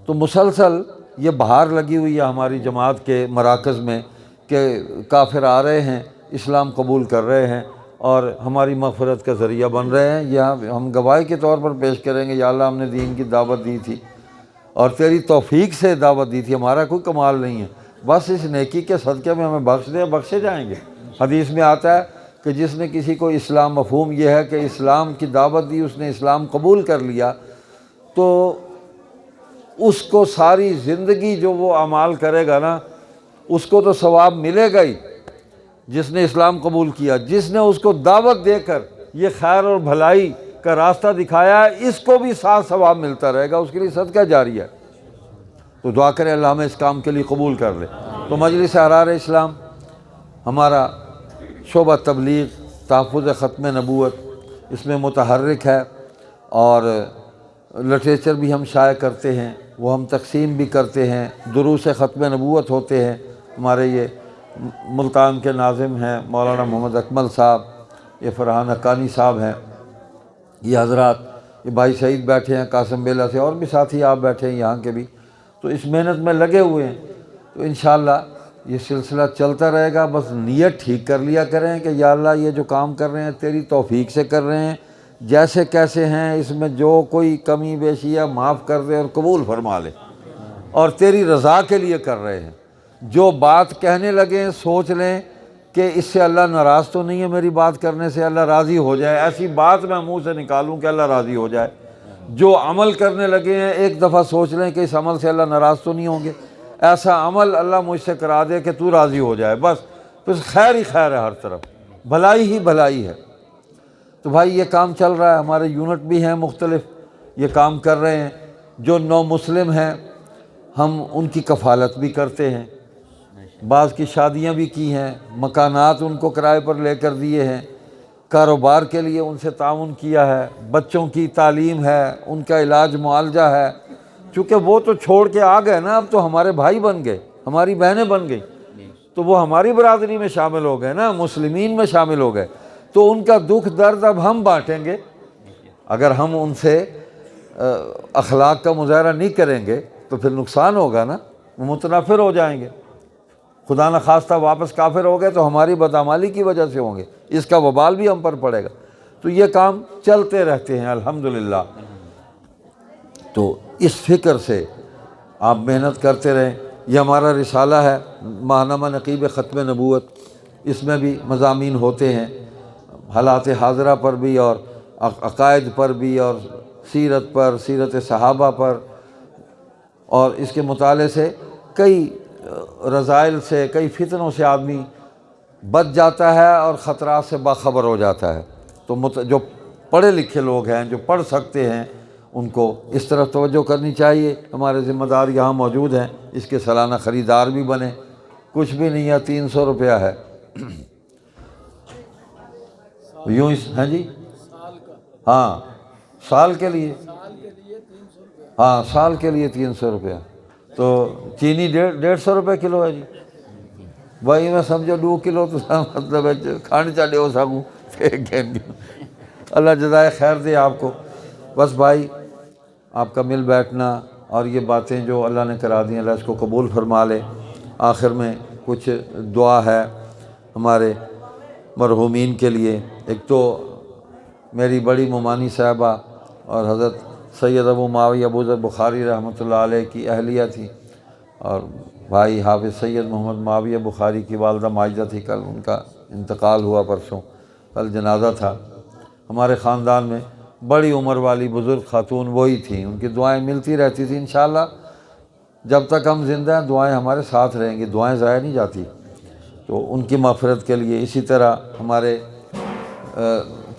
تو مسلسل یہ بہار لگی ہوئی ہے ہماری جماعت کے مراکز میں کہ کافر آ رہے ہیں، اسلام قبول کر رہے ہیں اور ہماری مغفرت کا ذریعہ بن رہے ہیں۔ یہ ہم گواہی کے طور پر پیش کریں گے، یا اللہ ہم نے دین کی دعوت دی تھی اور تیری توفیق سے دعوت دی تھی، ہمارا کوئی کمال نہیں ہے، بس اس نیکی کے صدقے میں ہمیں بخش دے، بخشے جائیں گے۔ حدیث میں آتا ہے کہ جس نے کسی کو اسلام، مفہوم یہ ہے کہ اسلام کی دعوت دی، اس نے اسلام قبول کر لیا، تو اس کو ساری زندگی جو وہ اعمال کرے گا نا، اس کو تو ثواب ملے گا ہی جس نے اسلام قبول کیا۔ جس نے اس کو دعوت دے کر یہ خیر اور بھلائی کا راستہ دکھایا ہے، اس کو بھی ساتھ ثواب ملتا رہے گا، اس کے لیے صدقہ جاری ہے۔ تو دعا کریں اللہ ہمیں اس کام کے لیے قبول کر لے۔ تو مجلس احرار اسلام ہمارا شعبہ تبلیغ، تحفظ ختم نبوت، اس میں متحرک ہے، اور لٹریچر بھی ہم شائع کرتے ہیں، وہ ہم تقسیم بھی کرتے ہیں، دروس ختم نبوت ہوتے ہیں۔ ہمارے یہ ملتان کے ناظم ہیں مولانا محمد اکمل صاحب، یہ فرحان حقانی صاحب ہیں، یہ حضرات، یہ بھائی سعید بیٹھے ہیں قاسم بیلا سے، اور بھی ساتھی آپ بیٹھے ہیں یہاں کے بھی، تو اس محنت میں لگے ہوئے ہیں۔ تو انشاءاللہ یہ سلسلہ چلتا رہے گا، بس نیت ٹھیک کر لیا کریں کہ یا اللہ یہ جو کام کر رہے ہیں تیری توفیق سے کر رہے ہیں، جیسے کیسے ہیں اس میں جو کوئی کمی بیشی ہے معاف کر دے اور قبول فرما لے، اور تیری رضا کے لیے کر رہے ہیں۔ جو بات کہنے لگیں سوچ لیں کہ اس سے اللہ ناراض تو نہیں ہے، میری بات کرنے سے اللہ راضی ہو جائے، ایسی بات میں منہ سے نکالوں کہ اللہ راضی ہو جائے۔ جو عمل کرنے لگے ہیں ایک دفعہ سوچ لیں کہ اس عمل سے اللہ ناراض تو نہیں ہوں گے، ایسا عمل اللہ مجھ سے کرا دے کہ تو راضی ہو جائے، بس خیر ہی خیر ہے، ہر طرف بھلائی ہی بھلائی ہے۔ تو بھائی یہ کام چل رہا ہے، ہمارے یونٹ بھی ہیں مختلف، یہ کام کر رہے ہیں۔ جو نو مسلم ہیں ہم ان کی کفالت بھی کرتے ہیں، بعض کی شادیاں بھی کی ہیں، مکانات ان کو کرائے پر لے کر دیے ہیں، کاروبار کے لیے ان سے تعاون کیا ہے، بچوں کی تعلیم ہے، ان کا علاج معالجہ ہے، چونکہ وہ تو چھوڑ کے آ گئے نا، اب تو ہمارے بھائی بن گئے، ہماری بہنیں بن گئی، تو وہ ہماری برادری میں شامل ہو گئے نا، مسلمین میں شامل ہو گئے، تو ان کا دکھ درد اب ہم بانٹیں گے۔ اگر ہم ان سے اخلاق کا مظاہرہ نہیں کریں گے تو پھر نقصان ہوگا نا، وہ متنفر ہو جائیں گے، خدا نخواستہ واپس کافر ہو گئے تو ہماری بدعمالی کی وجہ سے ہوں گے، اس کا وبال بھی ہم پر پڑے گا۔ تو یہ کام چلتے رہتے ہیں الحمدللہ۔ تو اس فکر سے آپ محنت کرتے رہیں۔ یہ ہمارا رسالہ ہے ماہنامہ نقیب ختم نبوت، اس میں بھی مضامین ہوتے ہیں حالات حاضرہ پر بھی، اور عقائد پر بھی، اور سیرت پر، سیرت صحابہ پر، اور اس کے مطالعے سے کئی رذائل سے، کئی فتنوں سے آدمی بچ جاتا ہے اور خطرات سے باخبر ہو جاتا ہے۔ تو جو پڑھے لکھے لوگ ہیں، جو پڑھ سکتے ہیں، ان کو اس طرف توجہ کرنی چاہیے۔ ہمارے ذمہ دار یہاں موجود ہیں، اس کے سالانہ خریدار بھی بنے، کچھ بھی نہیں ہے، 300 روپیہ ہے، یوں ہیں جی، ہاں سال کے لیے، ہاں سال کے لیے 300 روپیہ، تو چینی 150 روپے کلو ہے جی، بھائی میں سمجھو 2 کلو تو مطلب ہے کھانڈ چاڑے ہو سکوں، اللہ جزائے خیر دے آپ کو۔ بس بھائی آپ کا مل بیٹھنا اور یہ باتیں جو اللہ نے کرا دی، اللہ اس کو قبول فرما لے۔ آخر میں کچھ دعا ہے ہمارے مرحومین کے لیے۔ ایک تو میری بڑی ممانی صاحبہ اور حضرت سید ابو معاویہ ابو ذر بخاری رحمۃ اللہ علیہ کی اہلیہ تھی، اور بھائی حافظ سید محمد معاویہ بخاری کی والدہ ماجدہ تھی، کل ان کا انتقال ہوا، پرسوں کل جنازہ تھا۔ ہمارے خاندان میں بڑی عمر والی بزرگ خاتون وہی تھیں، ان کی دعائیں ملتی رہتی تھیں، انشاءاللہ جب تک ہم زندہ ہیں دعائیں ہمارے ساتھ رہیں گی، دعائیں ضائع نہیں جاتی، تو ان کی مغفرت کے لیے۔ اسی طرح ہمارے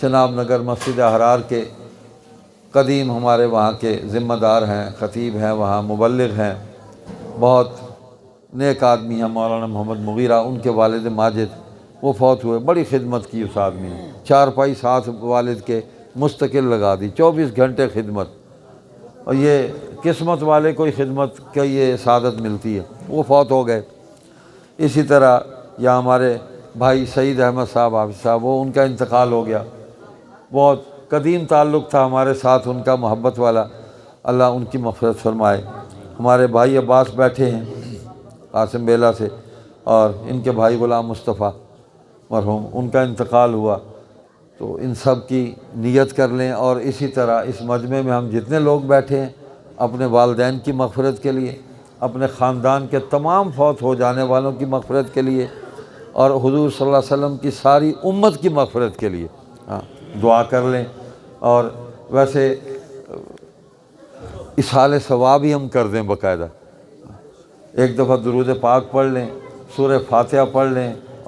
چناب نگر مسجد احرار کے قدیم ہمارے وہاں کے ذمہ دار ہیں، خطیب ہیں، وہاں مبلغ ہیں، بہت نیک آدمی ہیں، مولانا محمد مغیرہ، ان کے والد ماجد وہ فوت ہوئے۔ بڑی خدمت کی اس آدمی نے، چارپائی ساتھ والد کے مستقل لگا دی، 24 گھنٹے خدمت، اور یہ قسمت والے کو ہی خدمت کا یہ سعادت ملتی ہے۔ وہ فوت ہو گئے۔ اسی طرح یا ہمارے بھائی سعید احمد صاحب حافظ صاحب، وہ ان کا انتقال ہو گیا۔ بہت قدیم تعلق تھا ہمارے ساتھ ان کا، محبت والا، اللہ ان کی مغفرت فرمائے۔ ہمارے بھائی عباس بیٹھے ہیں قاسم بیلا سے، اور ان کے بھائی غلام مصطفیٰ مرحوم، ان کا انتقال ہوا۔ تو ان سب کی نیت کر لیں، اور اسی طرح اس مجمع میں ہم جتنے لوگ بیٹھے ہیں اپنے والدین کی مغفرت کے لیے، اپنے خاندان کے تمام فوت ہو جانے والوں کی مغفرت کے لیے، اور حضور صلی اللہ علیہ وسلم کی ساری امت کی مغفرت کے لیے دعا کر لیں۔ اور ویسے اصحال ثواب ہی ہم کر دیں باقاعدہ، ایک دفعہ درود پاک پڑھ لیں، سورہ فاتحہ پڑھ لیں،